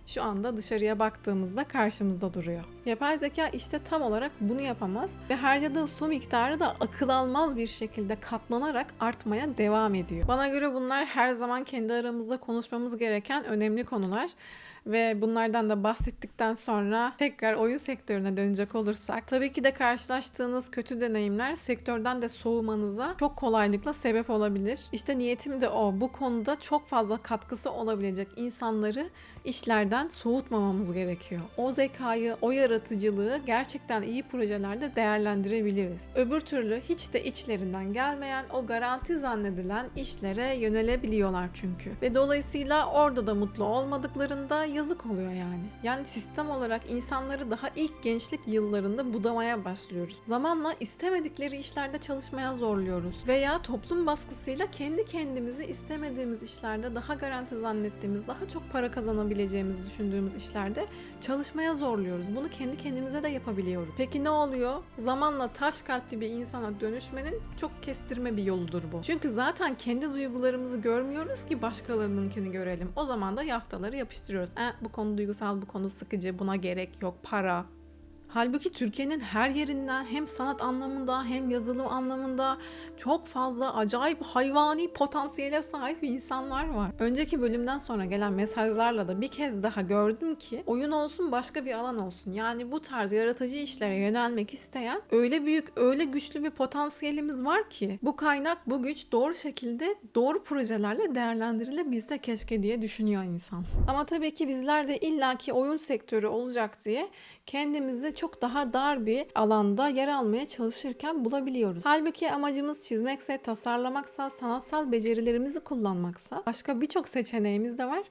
şu anda dışarıya baktığımızda karşımızda duruyor. Yapay zeka işte tam olarak bunu yapamaz ve harcadığı su miktarı da akıl almaz bir şekilde katlanarak artmaya devam ediyor. Bana göre bunlar her zaman kendi aramızda konuşmamız gereken önemli konular. Ve bunlardan da bahsettikten sonra tekrar oyun sektörüne dönecek olursak tabii ki de karşılaştığınız kötü deneyimler sektörden de soğumanıza çok kolaylıkla sebep olabilir. İşte niyetim de o. Bu konuda çok fazla katkısı olabilecek insanları işlerden soğutmamamız gerekiyor. O zekayı, o yaratıcılığı gerçekten iyi projelerde değerlendirebiliriz. Öbür türlü hiç de içlerinden gelmeyen, o garanti zannedilen işlere yönelebiliyorlar çünkü. Ve dolayısıyla orada da mutlu olmadıklarında yazık oluyor yani. Yani sistem olarak insanları daha ilk gençlik yıllarında budamaya başlıyoruz. Zamanla istemedikleri işlerde çalışmaya zorluyoruz. Veya toplum baskısıyla kendi kendimizi istemediğimiz işlerde, daha garanti zannettiğimiz, daha çok para kazanabileceğimizi düşündüğümüz işlerde çalışmaya zorluyoruz. Bunu kendi kendimize de yapabiliyoruz. Peki ne oluyor? Zamanla taş kalpli bir insana dönüşmenin çok kestirme bir yoludur bu. Çünkü zaten kendi duygularımızı görmüyoruz ki başkalarınınkini görelim. O zaman da yaftaları yapıştırıyoruz. Bu konu duygusal, bu konu sıkıcı, buna gerek yok, para. Halbuki Türkiye'nin her yerinden hem sanat anlamında hem yazılım anlamında çok fazla acayip hayvani potansiyele sahip insanlar var. Önceki bölümden sonra gelen mesajlarla da bir kez daha gördüm ki oyun olsun başka bir alan olsun. Yani bu tarz yaratıcı işlere yönelmek isteyen öyle büyük, öyle güçlü bir potansiyelimiz var ki bu kaynak, bu güç doğru şekilde doğru projelerle değerlendirilebilse keşke diye düşünüyor insan. Ama tabii ki bizler de illaki oyun sektörü olacak diye kendimizi çok daha dar bir alanda yer almaya çalışırken bulabiliyoruz. Halbuki amacımız çizmekse, tasarlamaksa, sanatsal becerilerimizi kullanmaksa başka birçok seçeneğimiz de var.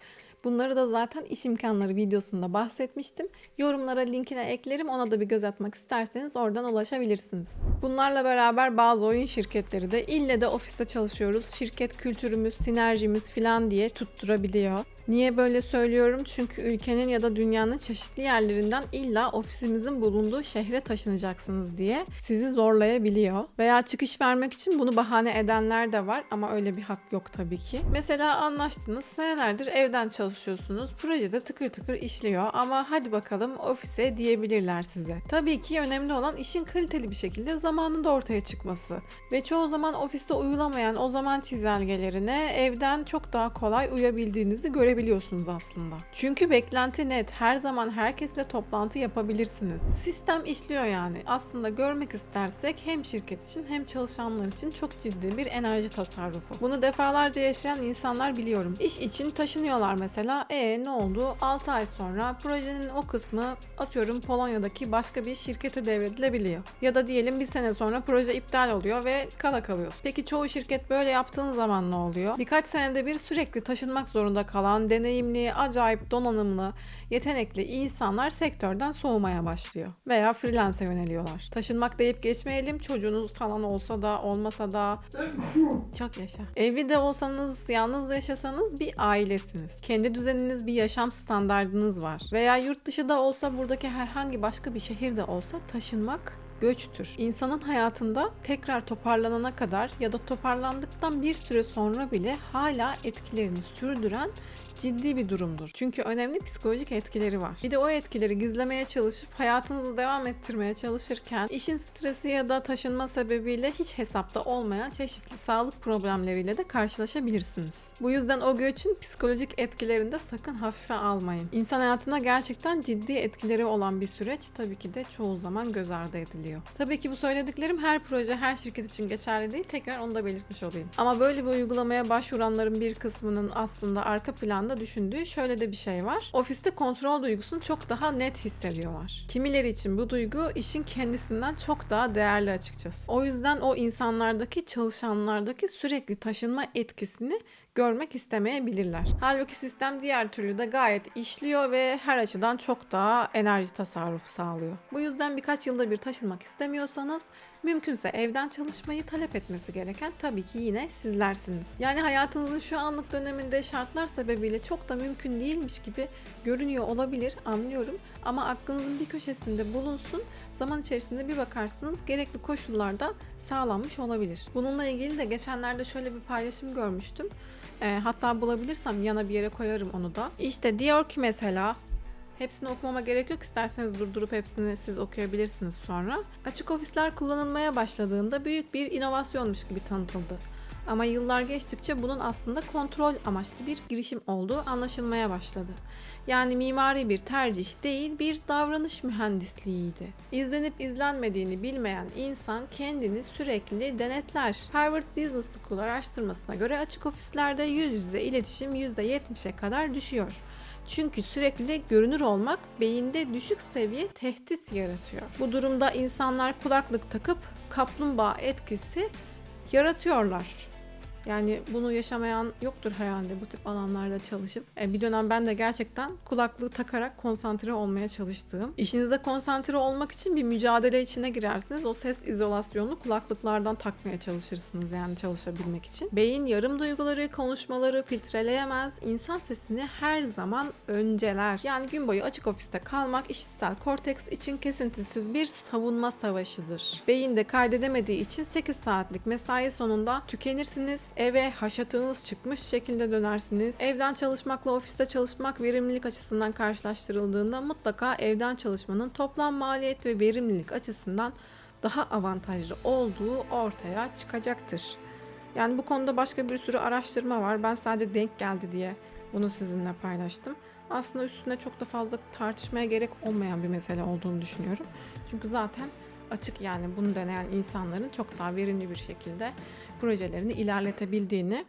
Bunları da zaten iş imkanları videosunda bahsetmiştim. Yorumlara linkine eklerim. Ona da bir göz atmak isterseniz oradan ulaşabilirsiniz. Bunlarla beraber bazı oyun şirketleri de ille de ofiste çalışıyoruz, şirket kültürümüz, sinerjimiz falan diye tutturabiliyor. Niye böyle söylüyorum? Çünkü ülkenin ya da dünyanın çeşitli yerlerinden illa ofisimizin bulunduğu şehre taşınacaksınız diye sizi zorlayabiliyor. Veya çıkış vermek için bunu bahane edenler de var ama öyle bir hak yok tabii ki. Mesela anlaştınız, senelerdir evden çalışıyorsunuz, projede tıkır tıkır işliyor ama hadi bakalım ofise diyebilirler size. Tabii ki önemli olan işin kaliteli bir şekilde zamanında ortaya çıkması ve çoğu zaman ofiste uyulamayan o zaman çizelgelerine evden çok daha kolay uyabildiğinizi görebiliyorsunuz aslında. Çünkü beklenti net. Her zaman herkesle toplantı yapabilirsiniz. Sistem işliyor yani. Aslında görmek istersek hem şirket için hem çalışanlar için çok ciddi bir enerji tasarrufu. Bunu defalarca yaşayan insanlar biliyorum. İş için taşınıyorlar mesela. Ne oldu? 6 ay sonra projenin o kısmı atıyorum Polonya'daki başka bir şirkete devredilebiliyor. Ya da diyelim bir sene sonra proje iptal oluyor ve kala kalıyorsun. Peki çoğu şirket böyle yaptığın zaman ne oluyor? Birkaç senede bir sürekli taşınmak zorunda kalan, deneyimli, acayip donanımlı, yetenekli insanlar sektörden soğumaya başlıyor. Veya freelance'e yöneliyorlar. Taşınmak deyip geçmeyelim, çocuğunuz falan olsa da olmasa da çok yaşa. Evli de olsanız, yalnız da yaşasanız bir ailesiniz. Kendi düzeniniz, bir yaşam standardınız var. Veya yurt dışı da olsa, buradaki herhangi başka bir şehirde olsa taşınmak göçtür. İnsanın hayatında tekrar toparlanana kadar ya da toparlandıktan bir süre sonra bile hala etkilerini sürdüren ciddi bir durumdur. Çünkü önemli psikolojik etkileri var. Bir de o etkileri gizlemeye çalışıp hayatınızı devam ettirmeye çalışırken işin stresi ya da taşınma sebebiyle hiç hesapta olmayan çeşitli sağlık problemleriyle de karşılaşabilirsiniz. Bu yüzden o göçün psikolojik etkilerini de sakın hafife almayın. İnsan hayatına gerçekten ciddi etkileri olan bir süreç tabii ki de çoğu zaman göz ardı ediliyor. Tabii ki bu söylediklerim her proje, her şirket için geçerli değil. Tekrar onu da belirtmiş olayım. Ama böyle bir uygulamaya başvuranların bir kısmının aslında arka planda düşündüğü şöyle de bir şey var. Ofiste kontrol duygusunu çok daha net hissediyorlar. Kimileri için bu duygu işin kendisinden çok daha değerli açıkçası. O yüzden o insanlardaki, çalışanlardaki sürekli taşınma etkisini görmek istemeyebilirler. Halbuki sistem diğer türlü de gayet işliyor ve her açıdan çok daha enerji tasarrufu sağlıyor. Bu yüzden birkaç yılda bir taşınmak istemiyorsanız mümkünse evden çalışmayı talep etmesi gereken tabii ki yine sizlersiniz. Yani hayatınızın şu anlık döneminde şartlar sebebiyle çok da mümkün değilmiş gibi görünüyor olabilir, anlıyorum. Ama aklınızın bir köşesinde bulunsun, zaman içerisinde bir bakarsınız gerekli koşullarda sağlanmış olabilir. Bununla ilgili de geçenlerde şöyle bir paylaşım görmüştüm. Hatta bulabilirsem yana bir yere koyarım onu da. İşte diyor ki mesela, hepsini okumama gerek yok, isterseniz durdurup hepsini siz okuyabilirsiniz sonra. Açık ofisler kullanılmaya başladığında büyük bir inovasyonmuş gibi tanıtıldı. Ama yıllar geçtikçe bunun aslında kontrol amaçlı bir girişim olduğu anlaşılmaya başladı. Yani mimari bir tercih değil, bir davranış mühendisliğiydi. İzlenip izlenmediğini bilmeyen insan kendini sürekli denetler. Harvard Business School araştırmasına göre açık ofislerde yüz yüze iletişim %70'e kadar düşüyor. Çünkü sürekli görünür olmak beyinde düşük seviye tehdit yaratıyor. Bu durumda insanlar kulaklık takıp kaplumbağa etkisi yaratıyorlar. Yani bunu yaşamayan yoktur herhalde bu tip alanlarda çalışıp. Bir dönem ben de gerçekten kulaklığı takarak konsantre olmaya çalıştığım. İşinize konsantre olmak için bir mücadele içine girersiniz. O ses izolasyonunu kulaklıklardan takmaya çalışırsınız yani çalışabilmek için. Beyin yarım duyguları, konuşmaları filtreleyemez. İnsan sesini her zaman önceler. Yani gün boyu açık ofiste kalmak işitsel korteks için kesintisiz bir savunma savaşıdır. Beyin de kaydedemediği için 8 saatlik mesai sonunda tükenirsiniz. Eve haşatınız çıkmış şekilde dönersiniz. Evden çalışmakla ofiste çalışmak verimlilik açısından karşılaştırıldığında mutlaka evden çalışmanın toplam maliyet ve verimlilik açısından daha avantajlı olduğu ortaya çıkacaktır. Yani bu konuda başka bir sürü araştırma var. Ben sadece denk geldi diye bunu sizinle paylaştım. Aslında üstüne çok da fazla tartışmaya gerek olmayan bir mesele olduğunu düşünüyorum. Çünkü zaten açık, yani bunu deneyen insanların çok daha verimli bir şekilde projelerini ilerletebildiğini,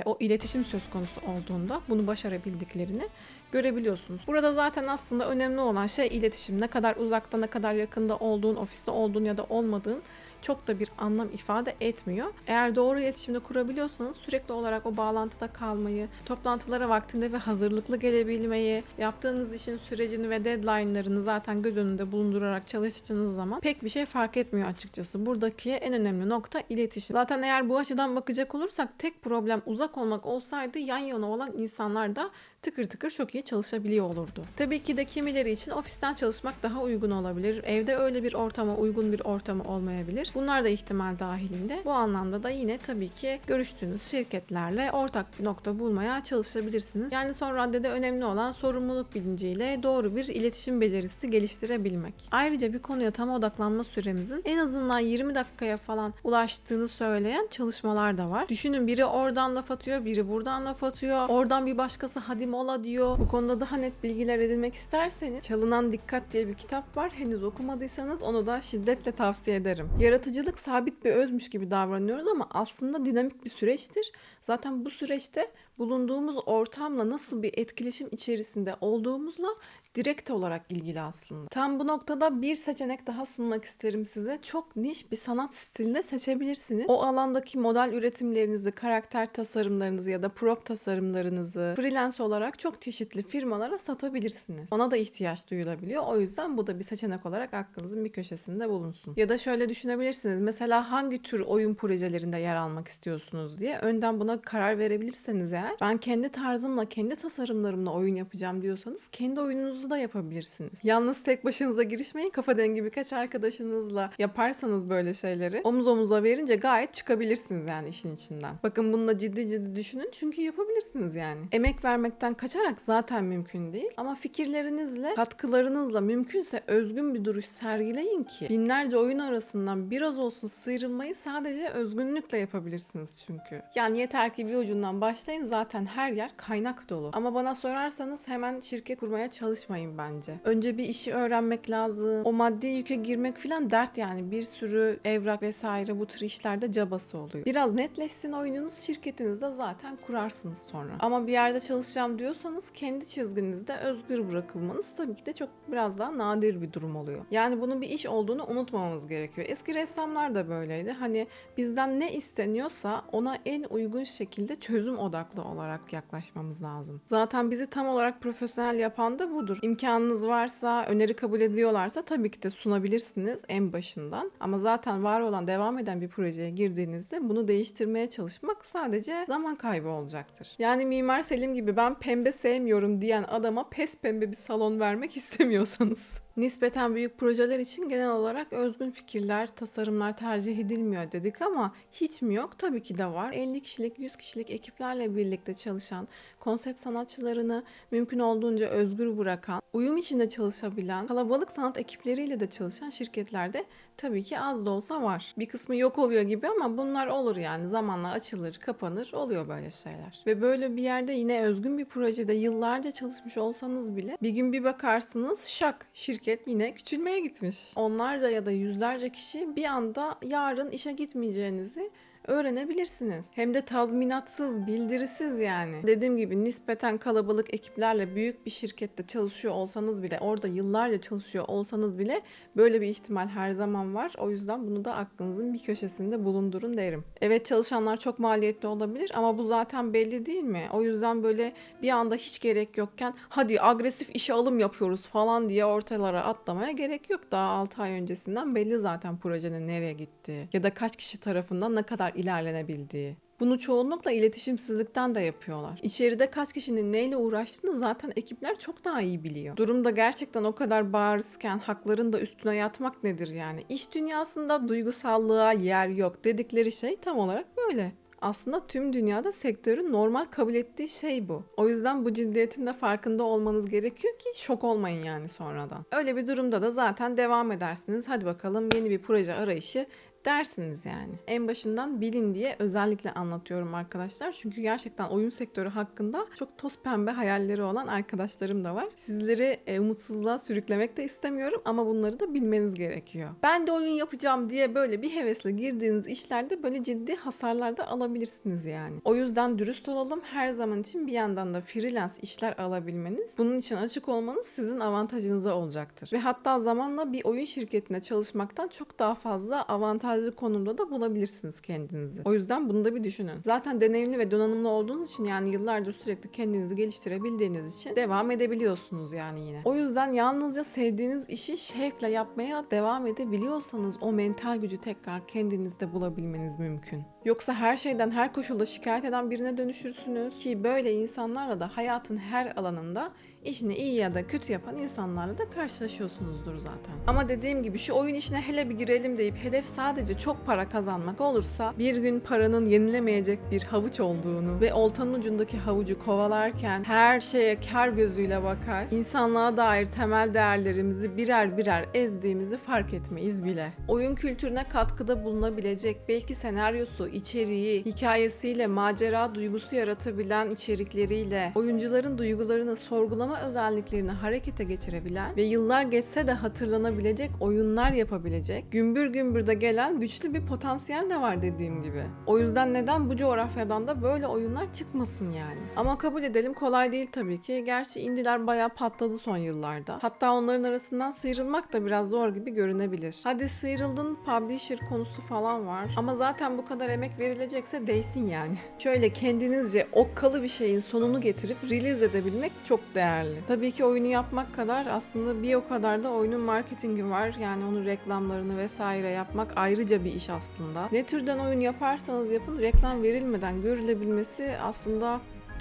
o iletişim söz konusu olduğunda bunu başarabildiklerini görebiliyorsunuz. Burada zaten aslında önemli olan şey iletişim. Ne kadar uzakta, ne kadar yakında olduğun, ofiste olduğun ya da olmadığın çok da bir anlam ifade etmiyor. Eğer doğru iletişimde kurabiliyorsanız sürekli olarak o bağlantıda kalmayı, toplantılara vaktinde ve hazırlıklı gelebilmeyi, yaptığınız işin sürecini ve deadline'larını zaten göz önünde bulundurarak çalıştığınız zaman pek bir şey fark etmiyor açıkçası. Buradaki en önemli nokta iletişim. Zaten eğer bu açıdan bakacak olursak tek problem uzak olmak olsaydı yan yana olan insanlar da tıkır tıkır çok iyi çalışabiliyor olurdu. Tabii ki de kimileri için ofisten çalışmak daha uygun olabilir. Evde öyle bir ortama uygun bir ortamı olmayabilir. Bunlar da ihtimal dahilinde. Bu anlamda da yine tabii ki görüştüğünüz şirketlerle ortak bir nokta bulmaya çalışabilirsiniz. Yani son raddede önemli olan sorumluluk bilinciyle doğru bir iletişim becerisi geliştirebilmek. Ayrıca bir konuya tam odaklanma süremizin en azından 20 dakikaya falan ulaştığını söyleyen çalışmalar da var. Düşünün, biri oradan laf atıyor, biri buradan laf atıyor. Oradan bir başkası hadi mola diyor. Bu konuda daha net bilgiler edinmek isterseniz Çalınan Dikkat diye bir kitap var. Henüz okumadıysanız onu da şiddetle tavsiye ederim. Yaratıcılık sabit bir özmüş gibi davranıyoruz ama aslında dinamik bir süreçtir. Zaten bu süreçte bulunduğumuz ortamla nasıl bir etkileşim içerisinde olduğumuzla direkt olarak ilgili aslında. Tam bu noktada bir seçenek daha sunmak isterim size. Çok niş bir sanat stilinde seçebilirsiniz. O alandaki model üretimlerinizi, karakter tasarımlarınızı ya da prop tasarımlarınızı freelance olarak çok çeşitli firmalara satabilirsiniz. Ona da ihtiyaç duyulabiliyor. O yüzden bu da bir seçenek olarak aklınızın bir köşesinde bulunsun. Ya da şöyle düşünebilirsiniz. Mesela hangi tür oyun projelerinde yer almak istiyorsunuz diye. Önden buna karar verebilirseniz eğer, ben kendi tarzımla, kendi tasarımlarımla oyun yapacağım diyorsanız kendi oyununuzu da yapabilirsiniz. Yalnız tek başınıza girişmeyin. Kafa dengi birkaç arkadaşınızla yaparsanız böyle şeyleri omuz omuza verince gayet çıkabilirsiniz yani işin içinden. Bakın, bununla ciddi ciddi düşünün çünkü yapabilirsiniz yani. Emek vermekten kaçarak zaten mümkün değil ama fikirlerinizle, katkılarınızla mümkünse özgün bir duruş sergileyin ki binlerce oyun arasından biraz olsun sıyrılmayı sadece özgünlükle yapabilirsiniz çünkü. Yani yeter ki bir ucundan başlayın, zaten her yer kaynak dolu. Ama bana sorarsanız hemen şirket kurmaya çalışmayın bence. Önce bir işi öğrenmek lazım. O maddi yüke girmek falan dert yani. Bir sürü evrak vesaire bu tür işlerde cabası oluyor. Biraz netleşsin oyununuz, şirketinizde zaten kurarsınız sonra. Ama bir yerde çalışacağım diyorsanız kendi çizginizde özgür bırakılmanız tabii ki de çok biraz daha nadir bir durum oluyor. Yani bunun bir iş olduğunu unutmamamız gerekiyor. Eski ressamlar da böyleydi. Hani bizden ne isteniyorsa ona en uygun şekilde çözüm odaklı olarak yaklaşmamız lazım. Zaten bizi tam olarak profesyonel yapan da budur. İmkanınız varsa, öneri kabul ediyorlarsa tabii ki de sunabilirsiniz en başından. Ama zaten var olan, devam eden bir projeye girdiğinizde bunu değiştirmeye çalışmak sadece zaman kaybı olacaktır. Yani Mimar Selim gibi ben pembe sevmiyorum diyen adama pes pembe bir salon vermek istemiyorsanız. Nispeten büyük projeler için genel olarak özgün fikirler, tasarımlar tercih edilmiyor dedik ama hiç mi yok? Tabii ki de var. 50 kişilik, 100 kişilik ekiplerle birlikte çalışan, konsept sanatçılarını mümkün olduğunca özgür bırakan, uyum içinde çalışabilen, kalabalık sanat ekipleriyle de çalışan şirketlerde tabii ki az da olsa var. Bir kısmı yok oluyor gibi ama bunlar olur yani. Zamanla açılır, kapanır, oluyor böyle şeyler. Ve böyle bir yerde yine özgün bir projede yıllarca çalışmış olsanız bile bir gün bir bakarsınız şak, şirket yine küçülmeye gitmiş. Onlarca ya da yüzlerce kişi bir anda yarın işe gitmeyeceğinizi öğrenebilirsiniz. Hem de tazminatsız, bildirisiz yani. Dediğim gibi nispeten kalabalık ekiplerle büyük bir şirkette çalışıyor olsanız bile, orada yıllarca çalışıyor olsanız bile böyle bir ihtimal her zaman var. O yüzden bunu da aklınızın bir köşesinde bulundurun derim. Evet, çalışanlar çok maliyetli olabilir ama bu zaten belli değil mi? O yüzden böyle bir anda hiç gerek yokken hadi agresif işe alım yapıyoruz falan diye ortalara atlamaya gerek yok. Daha 6 ay öncesinden belli zaten projenin nereye gittiği ya da kaç kişi tarafından ne kadar ilerlenebildiği. Bunu çoğunlukla iletişimsizlikten de yapıyorlar. İçeride kaç kişinin neyle uğraştığını zaten ekipler çok daha iyi biliyor. Durumda gerçekten o kadar bariz,ken hakların da üstüne yatmak nedir yani? İş dünyasında duygusallığa yer yok dedikleri şey tam olarak böyle. Aslında tüm dünyada sektörün normal kabul ettiği şey bu. O yüzden bu ciddiyetin de farkında olmanız gerekiyor ki şok olmayın yani sonradan. Öyle bir durumda da zaten devam edersiniz. Hadi bakalım, yeni bir proje arayışı dersiniz yani. En başından bilin diye özellikle anlatıyorum arkadaşlar. Çünkü gerçekten oyun sektörü hakkında çok toz pembe hayalleri olan arkadaşlarım da var. Sizleri umutsuzluğa sürüklemek de istemiyorum ama bunları da bilmeniz gerekiyor. Ben de oyun yapacağım diye böyle bir hevesle girdiğiniz işlerde böyle ciddi hasarlar da alabilirsiniz yani. O yüzden dürüst olalım. Her zaman için bir yandan da freelance işler alabilmeniz, bunun için açık olmanız sizin avantajınıza olacaktır. Ve hatta zamanla bir oyun şirketinde çalışmaktan çok daha fazla avantajlı konumda da bulabilirsiniz kendinizi. O yüzden bunu da bir düşünün. Zaten deneyimli ve donanımlı olduğunuz için, yani yıllardır sürekli kendinizi geliştirebildiğiniz için devam edebiliyorsunuz yani yine. O yüzden yalnızca sevdiğiniz işi şevkle yapmaya devam edebiliyorsanız o mental gücü tekrar kendinizde bulabilmeniz mümkün. Yoksa her şeyden, her koşulda şikayet eden birine dönüşürsünüz ki böyle insanlarla da hayatın her alanında işini iyi ya da kötü yapan insanlarla da karşılaşıyorsunuzdur zaten. Ama dediğim gibi şu oyun işine hele bir girelim deyip hedef sadece çok para kazanmak olursa bir gün paranın yenilemeyecek bir havuç olduğunu ve oltanın ucundaki havucu kovalarken her şeye kar gözüyle bakar, insanlığa dair temel değerlerimizi birer birer ezdiğimizi fark etmeyiz bile. Oyun kültürüne katkıda bulunabilecek, belki senaryosu, içeriği, hikayesiyle macera duygusu yaratabilen içerikleriyle oyuncuların duygularını sorgulama özelliklerini harekete geçirebilen ve yıllar geçse de hatırlanabilecek oyunlar yapabilecek, gümbür gümbür de gelen güçlü bir potansiyel de var dediğim gibi. O yüzden neden bu coğrafyadan da böyle oyunlar çıkmasın yani. Ama kabul edelim, kolay değil tabii ki. Gerçi indiler bayağı patladı son yıllarda. Hatta onların arasından sıyrılmak da biraz zor gibi görünebilir. Hadi sıyrıldın, publisher konusu falan var. Ama zaten bu kadar emek verilecekse değsin yani. Şöyle kendinizce okkalı bir şeyin sonunu getirip release edebilmek çok değerli. Tabii ki oyunu yapmak kadar aslında bir o kadar da oyunun marketingi var. Yani onun reklamlarını vesaire yapmak ayrıca bir iş aslında. Ne türden oyun yaparsanız yapın, reklam verilmeden görülebilmesi aslında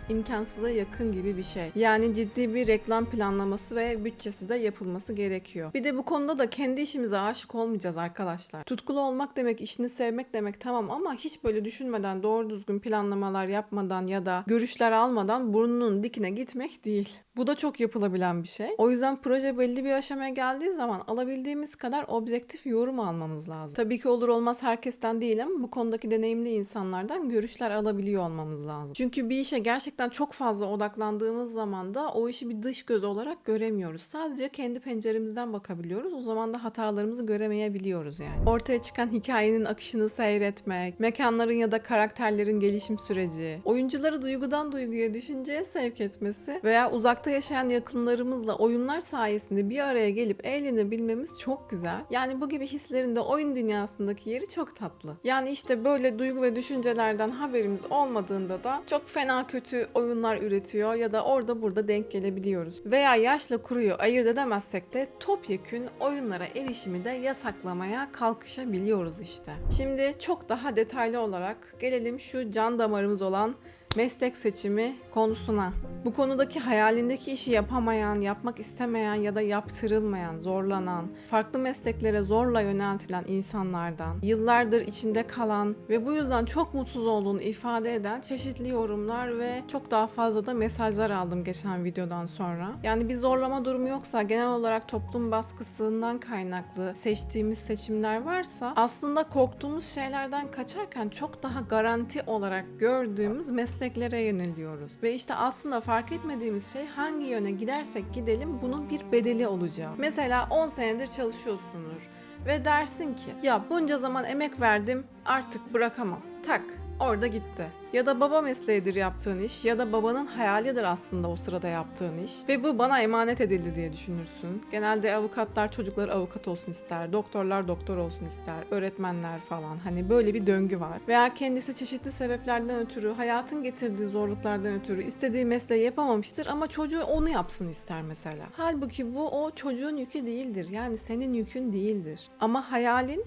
imkansıza yakın gibi bir şey. Yani ciddi bir reklam planlaması ve bütçesi de yapılması gerekiyor. Bir de bu konuda da kendi işimize aşık olmayacağız arkadaşlar. Tutkulu olmak demek, işini sevmek demek tamam ama hiç böyle düşünmeden, doğru düzgün planlamalar yapmadan ya da görüşler almadan burnunun dikine gitmek değil. Bu da çok yapılabilen bir şey. O yüzden proje belli bir aşamaya geldiği zaman alabildiğimiz kadar objektif yorum almamız lazım. Tabii ki olur olmaz herkesten değil ama bu konudaki deneyimli insanlardan görüşler alabiliyor olmamız lazım. Çünkü bir işe gerçekten çok fazla odaklandığımız zaman da o işi bir dış göz olarak göremiyoruz. Sadece kendi penceremizden bakabiliyoruz. O zaman da hatalarımızı göremeyebiliyoruz yani. Ortaya çıkan hikayenin akışını seyretmek, mekanların ya da karakterlerin gelişim süreci, oyuncuları duygudan duyguya, düşünceye sevk etmesi veya uzakta yaşayan yakınlarımızla oyunlar sayesinde bir araya gelip eğlenebilmemiz çok güzel. Yani bu gibi hislerin de oyun dünyasındaki yeri çok tatlı. Yani işte böyle duygu ve düşüncelerden haberimiz olmadığında da çok fena kötü oyunlar üretiyor ya da orada burada denk gelebiliyoruz. Veya yaşla kuruyor ayırt edemezsek de topyekün oyunlara erişimi de yasaklamaya kalkışabiliyoruz işte. Şimdi çok daha detaylı olarak gelelim şu can damarımız olan meslek seçimi konusuna. Bu konudaki hayalindeki işi yapamayan, yapmak istemeyen ya da yaptırılmayan, zorlanan, farklı mesleklere zorla yöneltilen insanlardan, yıllardır içinde kalan ve bu yüzden çok mutsuz olduğunu ifade eden çeşitli yorumlar ve çok daha fazla da mesajlar aldım geçen videodan sonra. Yani bir zorlama durumu yoksa, genel olarak toplum baskısından kaynaklı seçtiğimiz seçimler varsa, aslında korktuğumuz şeylerden kaçarken çok daha garanti olarak gördüğümüz mesleklere yöneliyoruz. Ve işte aslında fark etmediğimiz şey, hangi yöne gidersek gidelim bunun bir bedeli olacağı. Mesela 10 senedir çalışıyorsundur ve dersin ki ya bunca zaman emek verdim, artık bırakamam. Tak, orada gitti. Ya da baba mesleğidir yaptığın iş ya da babanın hayalidir aslında o sırada yaptığın iş ve bu bana emanet edildi diye düşünürsün. Genelde avukatlar çocukları avukat olsun ister, doktorlar doktor olsun ister, öğretmenler falan, hani böyle bir döngü var. Veya kendisi çeşitli sebeplerden ötürü, hayatın getirdiği zorluklardan ötürü istediği mesleği yapamamıştır ama çocuğu onu yapsın ister mesela. Halbuki bu o çocuğun yükü değildir, yani senin yükün değildir. Ama hayalin,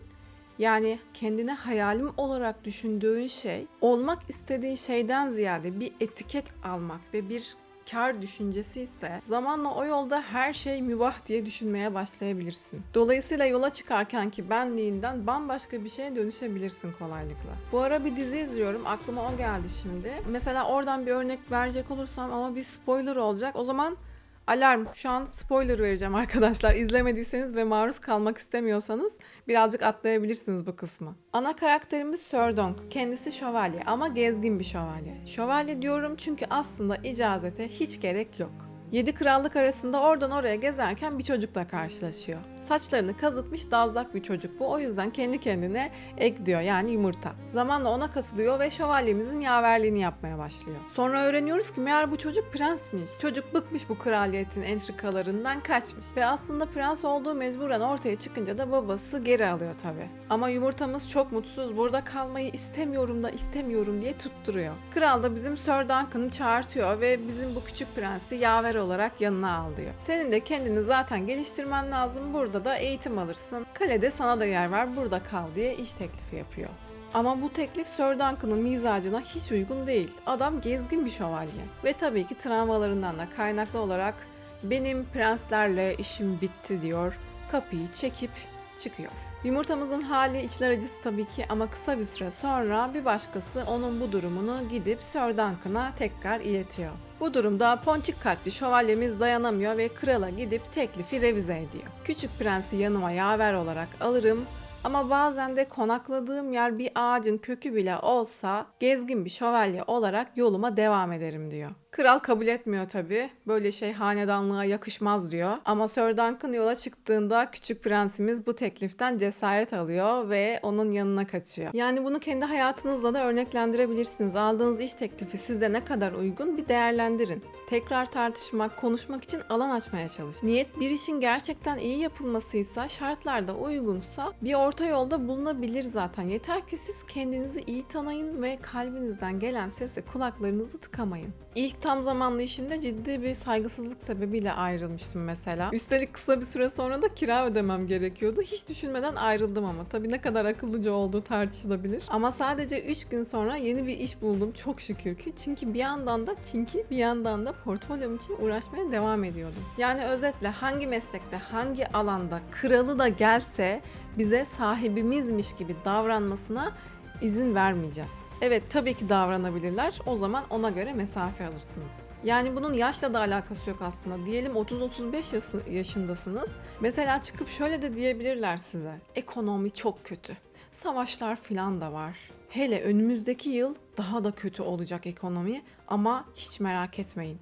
yani kendine hayalim olarak düşündüğün şey, olmak istediğin şeyden ziyade bir etiket almak ve bir kar düşüncesi ise zamanla o yolda her şey mübah diye düşünmeye başlayabilirsin. Dolayısıyla yola çıkarkenki benliğinden bambaşka bir şeye dönüşebilirsin kolaylıkla. Bu ara bir dizi izliyorum, aklıma o geldi şimdi. Mesela oradan bir örnek verecek olursam ama bir spoiler olacak. O zaman Alarm. Şu an spoiler vereceğim arkadaşlar. İzlemediyseniz ve maruz kalmak istemiyorsanız birazcık atlayabilirsiniz bu kısmı. Ana karakterimiz Sir Donk. Kendisi şövalye ama gezgin bir şövalye. Şövalye diyorum çünkü aslında icazete hiç gerek yok. 7 krallık arasında oradan oraya gezerken bir çocukla karşılaşıyor. Saçlarını kazıtmış dazlak bir çocuk bu. O yüzden kendi kendine egg diyor, yani yumurta. Zamanla ona katılıyor ve şövalyemizin yaverliğini yapmaya başlıyor. Sonra öğreniyoruz ki meğer bu çocuk prensmiş. Çocuk bıkmış bu kraliyetin entrikalarından, kaçmış. Ve aslında prens olduğu mecburen ortaya çıkınca da babası geri alıyor tabii. Ama yumurtamız çok mutsuz, burada kalmayı istemiyorum diye tutturuyor. Kral da bizim Sir Duncan'ı çağırtıyor ve bizim bu küçük prensi yaver olarak yanına al diyor. Senin de kendini zaten geliştirmen lazım. Burada da eğitim alırsın. Kalede sana da yer var. Burada kal diye iş teklifi yapıyor. Ama bu teklif Sir Duncan'ın mizacına hiç uygun değil. Adam gezgin bir şövalye. Ve tabii ki travmalarından da kaynaklı olarak benim prenslerle işim bitti diyor. Kapıyı çekip çıkıyor. Yumurtamızın hali içler acısı tabii ki ama kısa bir süre sonra bir başkası onun bu durumunu gidip Sir Duncan'a tekrar iletiyor. Bu durumda ponçik kalpli şövalyemiz dayanamıyor ve krala gidip teklifi revize ediyor. Küçük prensi yanıma yaver olarak alırım ama bazen de konakladığım yer bir ağacın kökü bile olsa gezgin bir şövalye olarak yoluma devam ederim diyor. Kral kabul etmiyor tabii. Böyle şey hanedanlığa yakışmaz diyor. Ama Sir Duncan yola çıktığında küçük prensimiz bu tekliften cesaret alıyor ve onun yanına kaçıyor. Yani bunu kendi hayatınızla da örneklendirebilirsiniz. Aldığınız iş teklifi size ne kadar uygun bir değerlendirin. Tekrar tartışmak, konuşmak için alan açmaya çalışın. Niyet bir işin gerçekten iyi yapılmasıysa, şartlarda uygunsa bir orta yolda bulunabilir zaten. Yeter ki siz kendinizi iyi tanıyın ve kalbinizden gelen sese kulaklarınızı tıkamayın. İlk tam zamanlı işimde ciddi bir saygısızlık sebebiyle ayrılmıştım mesela. Üstelik kısa bir süre sonra da kira ödemem gerekiyordu. Hiç düşünmeden ayrıldım ama. Tabii ne kadar akıllıca olduğu tartışılabilir. Ama sadece 3 gün sonra yeni bir iş buldum çok şükür ki. Çünkü bir yandan da portfolyom için uğraşmaya devam ediyordum. Yani özetle hangi meslekte, hangi alanda kralı da gelse bize sahibimizmiş gibi davranmasına izin vermeyeceğiz. Evet, tabii ki davranabilirler. O zaman ona göre mesafe alırsınız. Yani bunun yaşla da alakası yok aslında. Diyelim 30-35 yaşındasınız. Mesela çıkıp şöyle de diyebilirler size. Ekonomi çok kötü. Savaşlar falan da var. Hele önümüzdeki yıl daha da kötü olacak ekonomi ama hiç merak etmeyin.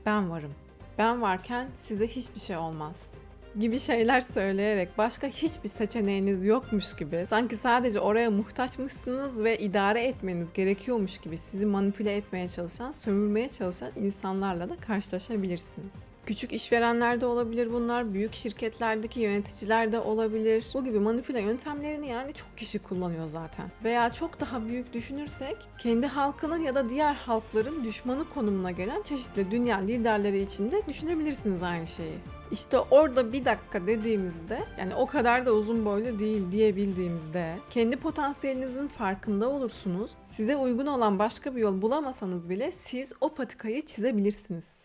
Ben varım. Ben varken size hiçbir şey olmaz gibi şeyler söyleyerek başka hiçbir seçeneğiniz yokmuş gibi, sanki sadece oraya muhtaçmışsınız ve idare etmeniz gerekiyormuş gibi sizi manipüle etmeye çalışan, sömürmeye çalışan insanlarla da karşılaşabilirsiniz. Küçük işverenler de olabilir bunlar, büyük şirketlerdeki yöneticiler de olabilir. Bu gibi manipüle yöntemlerini yani çok kişi kullanıyor zaten. Veya çok daha büyük düşünürsek, kendi halkının ya da diğer halkların düşmanı konumuna gelen çeşitli dünya liderleri için de düşünebilirsiniz aynı şeyi. İşte orada bir dakika dediğimizde, yani o kadar da uzun boylu değil diyebildiğimizde kendi potansiyelinizin farkında olursunuz. Size uygun olan başka bir yol bulamasanız bile siz o patikayı çizebilirsiniz.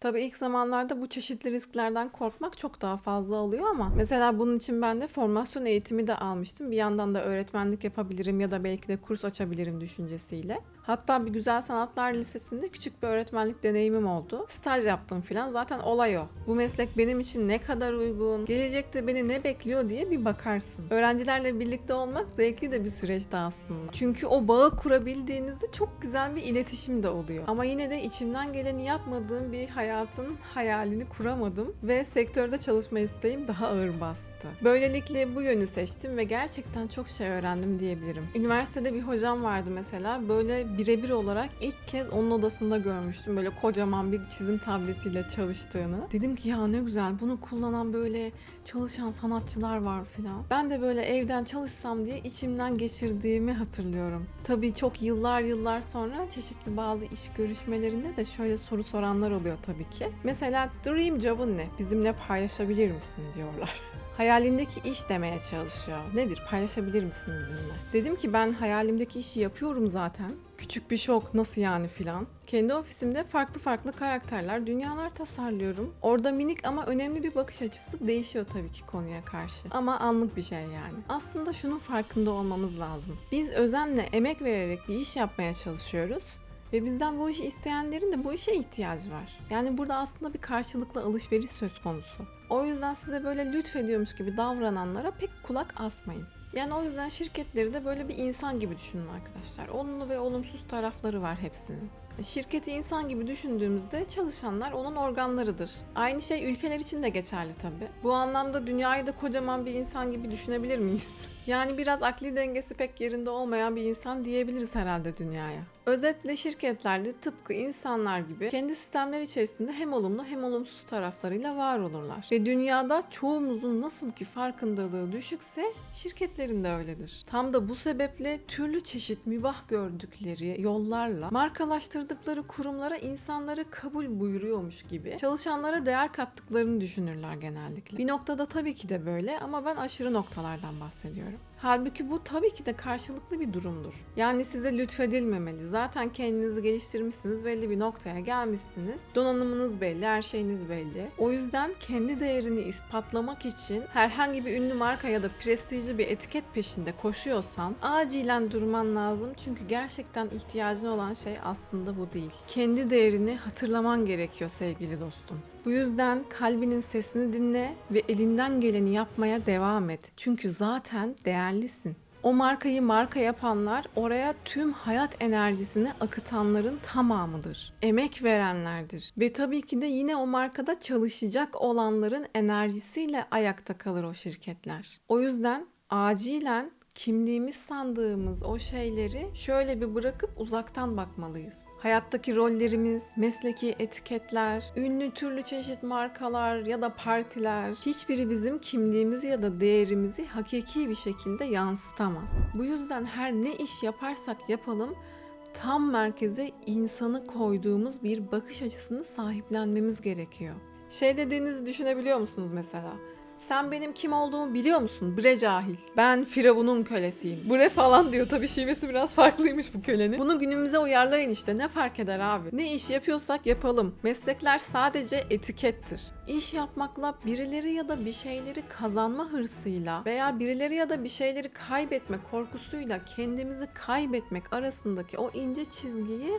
Tabii ilk zamanlarda bu çeşitli risklerden korkmak çok daha fazla oluyor ama mesela bunun için ben de formasyon eğitimi de almıştım. Bir yandan da öğretmenlik yapabilirim ya da belki de kurs açabilirim düşüncesiyle. Hatta bir Güzel Sanatlar Lisesi'nde küçük bir öğretmenlik deneyimim oldu. Staj yaptım filan. Zaten olay o. Bu meslek benim için ne kadar uygun, gelecekte beni ne bekliyor diye bir bakarsın. Öğrencilerle birlikte olmak zevkli de bir süreçti aslında. Çünkü o bağı kurabildiğinizde çok güzel bir iletişim de oluyor. Ama yine de içimden geleni yapmadığım bir hayatın hayalini kuramadım ve sektörde çalışma isteğim daha ağır bastı. Böylelikle bu yönü seçtim ve gerçekten çok şey öğrendim diyebilirim. Üniversitede bir hocam vardı mesela, böyle birebir olarak ilk kez onun odasında görmüştüm. Böyle kocaman bir çizim tabletiyle çalıştığını. Dedim ki ya ne güzel, bunu kullanan böyle çalışan sanatçılar var filan. Ben de böyle evden çalışsam diye içimden geçirdiğimi hatırlıyorum. Tabii çok yıllar sonra çeşitli bazı iş görüşmelerinde de şöyle soru soranlar oluyor tabii ki. Mesela dream job'un ne? Bizimle paylaşabilir misin diyorlar. Hayalindeki iş demeye çalışıyor. Nedir? Paylaşabilir misin bizimle? Dedim ki ben hayalimdeki işi yapıyorum zaten. Küçük bir şok, nasıl yani filan. Kendi ofisimde farklı karakterler, dünyalar tasarlıyorum. Orada minik ama önemli bir bakış açısı değişiyor tabii ki konuya karşı. Ama anlık bir şey yani. Aslında şunun farkında olmamız lazım. Biz özenle emek vererek bir iş yapmaya çalışıyoruz. Ve bizden bu işi isteyenlerin de bu işe ihtiyacı var. Yani burada aslında bir karşılıklı alışveriş söz konusu. O yüzden size böyle lütfediyormuş gibi davrananlara pek kulak asmayın. Yani o yüzden şirketleri de böyle bir insan gibi düşünün arkadaşlar. Olumlu ve olumsuz tarafları var hepsinin. Şirketi insan gibi düşündüğümüzde çalışanlar onun organlarıdır. Aynı şey ülkeler için de geçerli tabii. Bu anlamda dünyayı da kocaman bir insan gibi düşünebilir miyiz? Yani biraz akli dengesi pek yerinde olmayan bir insan diyebiliriz herhalde dünyaya. Özetle şirketlerde tıpkı insanlar gibi kendi sistemler içerisinde hem olumlu hem olumsuz taraflarıyla var olurlar. Ve dünyada çoğumuzun nasıl ki farkındalığı düşükse şirketlerin de öyledir. Tam da bu sebeple türlü çeşit mübah gördükleri yollarla markalaştırdıkları kurumlara insanları kabul buyuruyormuş gibi çalışanlara değer kattıklarını düşünürler genellikle. Bir noktada tabii ki de böyle ama ben aşırı noktalardan bahsediyorum. Halbuki bu tabii ki de karşılıklı bir durumdur. Yani size lütfedilmemeli. Zaten kendinizi geliştirmişsiniz, belli bir noktaya gelmişsiniz. Donanımınız belli, her şeyiniz belli. O yüzden kendi değerini ispatlamak için herhangi bir ünlü marka ya da prestijli bir etiket peşinde koşuyorsan acilen durman lazım. Çünkü gerçekten ihtiyacın olan şey aslında bu değil. Kendi değerini hatırlaman gerekiyor sevgili dostum. Bu yüzden kalbinin sesini dinle ve elinden geleni yapmaya devam et. Çünkü zaten değerlisin. O markayı marka yapanlar oraya tüm hayat enerjisini akıtanların tamamıdır. Emek verenlerdir. Ve tabii ki de yine o markada çalışacak olanların enerjisiyle ayakta kalır o şirketler. O yüzden acilen kimliğimiz sandığımız o şeyleri şöyle bir bırakıp uzaktan bakmalıyız. Hayattaki rollerimiz, mesleki etiketler, ünlü türlü çeşit markalar ya da partiler hiçbiri bizim kimliğimizi ya da değerimizi hakiki bir şekilde yansıtamaz. Bu yüzden her ne iş yaparsak yapalım tam merkeze insanı koyduğumuz bir bakış açısını sahiplenmemiz gerekiyor. Şey dediğinizi düşünebiliyor musunuz mesela? Sen benim kim olduğumu biliyor musun? Bre cahil. Ben Firavun'un kölesiyim. Bre falan diyor. Tabii şivesi biraz farklıymış bu kölenin. Bunu günümüze uyarlayın işte. Ne fark eder abi? Ne iş yapıyorsak yapalım. Meslekler sadece etikettir. İş yapmakla birileri ya da bir şeyleri kazanma hırsıyla veya birileri ya da bir şeyleri kaybetme korkusuyla kendimizi kaybetmek arasındaki o ince çizgiyi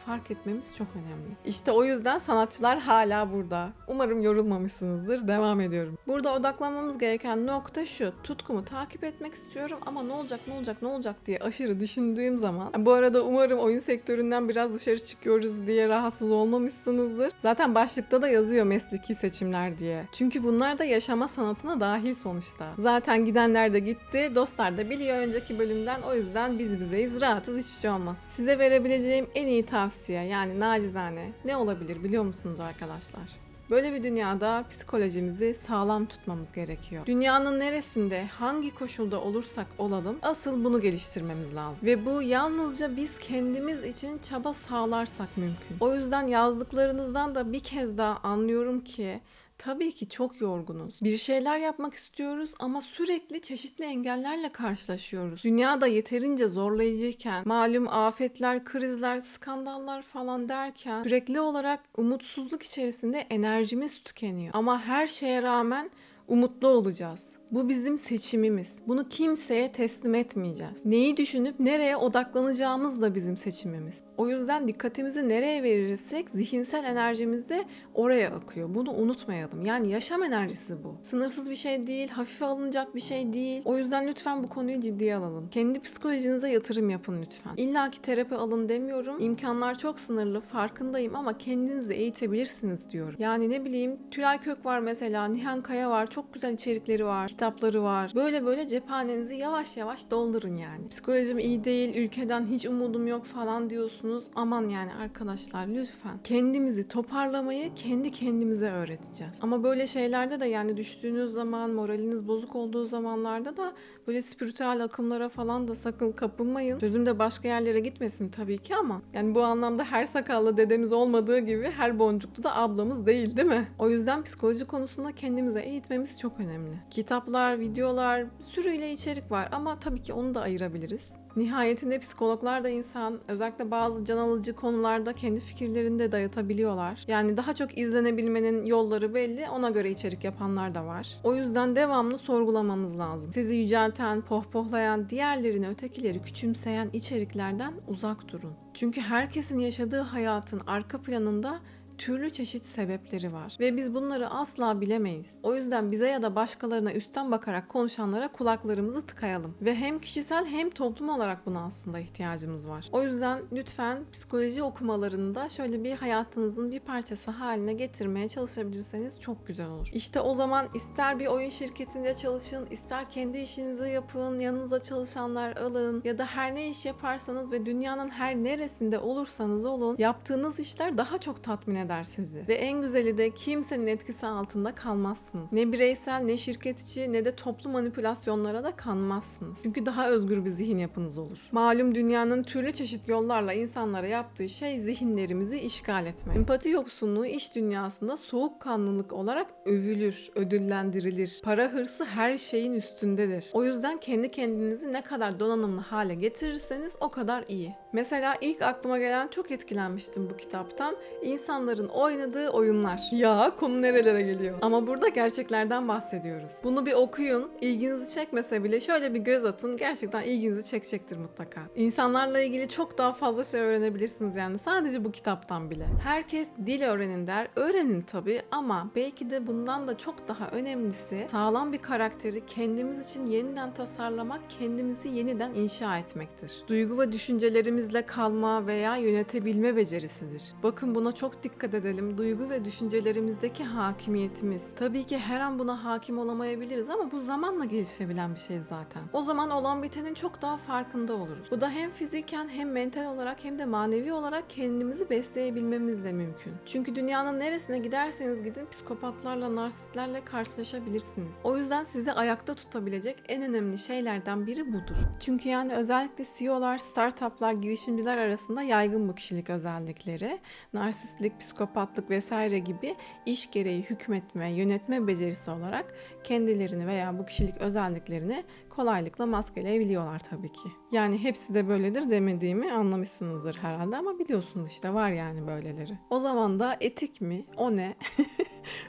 fark etmemiz çok önemli. İşte o yüzden sanatçılar hala burada. Umarım yorulmamışsınızdır. Devam ediyorum. Burada odaklanmamız gereken nokta şu. Tutkumu takip etmek istiyorum ama ne olacak diye aşırı düşündüğüm zaman. Bu arada umarım oyun sektöründen biraz dışarı çıkıyoruz diye rahatsız olmamışsınızdır. Zaten başlıkta da yazıyor mesleki seçimler diye. Çünkü bunlar da yaşama sanatına dahil sonuçta. Zaten gidenler de gitti. Dostlar da biliyor önceki bölümden. O yüzden biz bizeyiz. Rahatız. Hiçbir şey olmaz. Size verebileceğim en iyi tavsiye yani nacizane ne olabilir biliyor musunuz arkadaşlar? Böyle bir dünyada psikolojimizi sağlam tutmamız gerekiyor. Dünyanın neresinde, hangi koşulda olursak olalım asıl bunu geliştirmemiz lazım. Ve bu yalnızca biz kendimiz için çaba sağlarsak mümkün. O yüzden yazdıklarınızdan da bir kez daha anlıyorum ki tabii ki çok yorgunuz. Bir şeyler yapmak istiyoruz ama sürekli çeşitli engellerle karşılaşıyoruz. Dünya da yeterince zorlayıcıyken, malum afetler, krizler, skandallar falan derken sürekli olarak umutsuzluk içerisinde enerjimiz tükeniyor. Ama her şeye rağmen umutlu olacağız. Bu bizim seçimimiz. Bunu kimseye teslim etmeyeceğiz. Neyi düşünüp nereye odaklanacağımız da bizim seçimimiz. O yüzden dikkatimizi nereye verirsek zihinsel enerjimiz de oraya akıyor. Bunu unutmayalım. Yani yaşam enerjisi bu. Sınırsız bir şey değil, hafife alınacak bir şey değil. O yüzden lütfen bu konuyu ciddiye alalım. Kendi psikolojinize yatırım yapın lütfen. İlla ki terapi alın demiyorum. İmkanlar çok sınırlı, farkındayım ama kendinizi eğitebilirsiniz diyorum. Yani ne bileyim Tülay Kök var mesela, Nihan Kaya var. Çok güzel içerikleri var, kitapları var. Böyle cephanenizi yavaş yavaş doldurun yani. Psikolojim iyi değil, ülkeden hiç umudum yok falan diyorsunuz. Aman yani arkadaşlar lütfen. Kendimizi toparlamayı kendi kendimize öğreteceğiz. Ama böyle şeylerde de yani düştüğünüz zaman, moraliniz bozuk olduğu zamanlarda da böyle spiritüel akımlara falan da sakın kapılmayın. Sözüm de başka yerlere gitmesin tabii ki ama yani bu anlamda her sakallı dedemiz olmadığı gibi her boncuklu da ablamız değil mi? O yüzden psikoloji konusunda kendimize eğitmemiz etmemiz çok önemli. Kitaplar, videolar, bir sürüyle içerik var ama tabii ki onu da ayırabiliriz. Nihayetinde psikologlar da insan, özellikle bazı can alıcı konularda kendi fikirlerini de dayatabiliyorlar. Yani daha çok izlenebilmenin yolları belli, ona göre içerik yapanlar da var. O yüzden devamlı sorgulamamız lazım. Sizi yücelten, pohpohlayan, diğerlerini, ötekileri küçümseyen içeriklerden uzak durun. Çünkü herkesin yaşadığı hayatın arka planında türlü çeşit sebepleri var ve biz bunları asla bilemeyiz. O yüzden bize ya da başkalarına üstten bakarak konuşanlara kulaklarımızı tıkayalım. Ve hem kişisel hem toplum olarak buna aslında ihtiyacımız var. O yüzden lütfen psikoloji okumalarını da şöyle bir hayatınızın bir parçası haline getirmeye çalışabilirseniz çok güzel olur. İşte o zaman ister bir oyun şirketinde çalışın, ister kendi işinizi yapın, yanınıza çalışanlar alın ya da her ne iş yaparsanız ve dünyanın her neresinde olursanız olun, yaptığınız işler daha çok tatmin eder sizi. Ve en güzeli de kimsenin etkisi altında kalmazsınız. Ne bireysel, ne şirket içi, ne de toplu manipülasyonlara da kanmazsınız. Çünkü daha özgür bir zihin yapınız olur. Malum dünyanın türlü çeşit yollarla insanlara yaptığı şey zihinlerimizi işgal etmek. Empati yoksunluğu iş dünyasında soğukkanlılık olarak övülür, ödüllendirilir. Para hırsı her şeyin üstündedir. O yüzden kendi kendinizi ne kadar donanımlı hale getirirseniz o kadar iyi. Mesela ilk aklıma gelen, çok etkilenmiştim bu kitaptan, İnsanların oynadığı oyunlar. Ya konu nerelere geliyor? Ama burada gerçeklerden bahsediyoruz. Bunu bir okuyun, ilginizi çekmese bile şöyle bir göz atın, gerçekten ilginizi çekecektir mutlaka. İnsanlarla ilgili çok daha fazla şey öğrenebilirsiniz yani sadece bu kitaptan bile. Herkes dil öğrenin der, öğrenin tabii ama belki de bundan da çok daha önemlisi sağlam bir karakteri kendimiz için yeniden tasarlamak, kendimizi yeniden inşa etmektir. Duygu ve düşüncelerimizle kalma veya yönetebilme becerisidir. Bakın buna çok dikkat edelim. Duygu ve düşüncelerimizdeki hakimiyetimiz. Tabii ki her an buna hakim olamayabiliriz ama bu zamanla gelişebilen bir şey zaten. O zaman olan bitenin çok daha farkında oluruz. Bu da hem fiziken hem mental olarak hem de manevi olarak kendimizi besleyebilmemizle mümkün. Çünkü dünyanın neresine giderseniz gidin psikopatlarla, narsistlerle karşılaşabilirsiniz. O yüzden sizi ayakta tutabilecek en önemli şeylerden biri budur. Çünkü yani özellikle CEO'lar, startuplar, girişimciler arasında yaygın bu kişilik özellikleri. Narsistlik, psikopatlık vesaire gibi iş gereği hükmetme, yönetme becerisi olarak kendilerini veya bu kişilik özelliklerini kolaylıkla maskeleyebiliyorlar tabii ki. Yani hepsi de böyledir demediğimi anlamışsınızdır herhalde ama biliyorsunuz işte var yani böyleleri. O zaman da etik mi? O ne?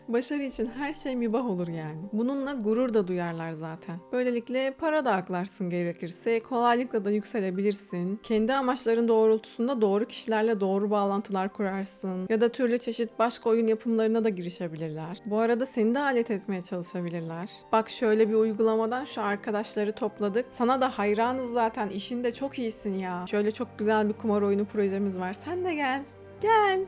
Başarı için her şey mübah olur yani. Bununla gurur da duyarlar zaten. Böylelikle para da aklarsın gerekirse, kolaylıkla da yükselebilirsin. Kendi amaçların doğrultusunda doğru kişilerle doğru bağlantılar kurarsın. Ya da türlü çeşit başka oyun yapımlarına da girişebilirler. Bu arada seni de alet etmeye çalışabilirler. Bak şöyle bir uygulamadan şu arkadaşları topladık. Sana da hayranız zaten, işinde çok iyisin ya. Şöyle çok güzel bir kumar oyunu projemiz var. Sen de gel. Gel.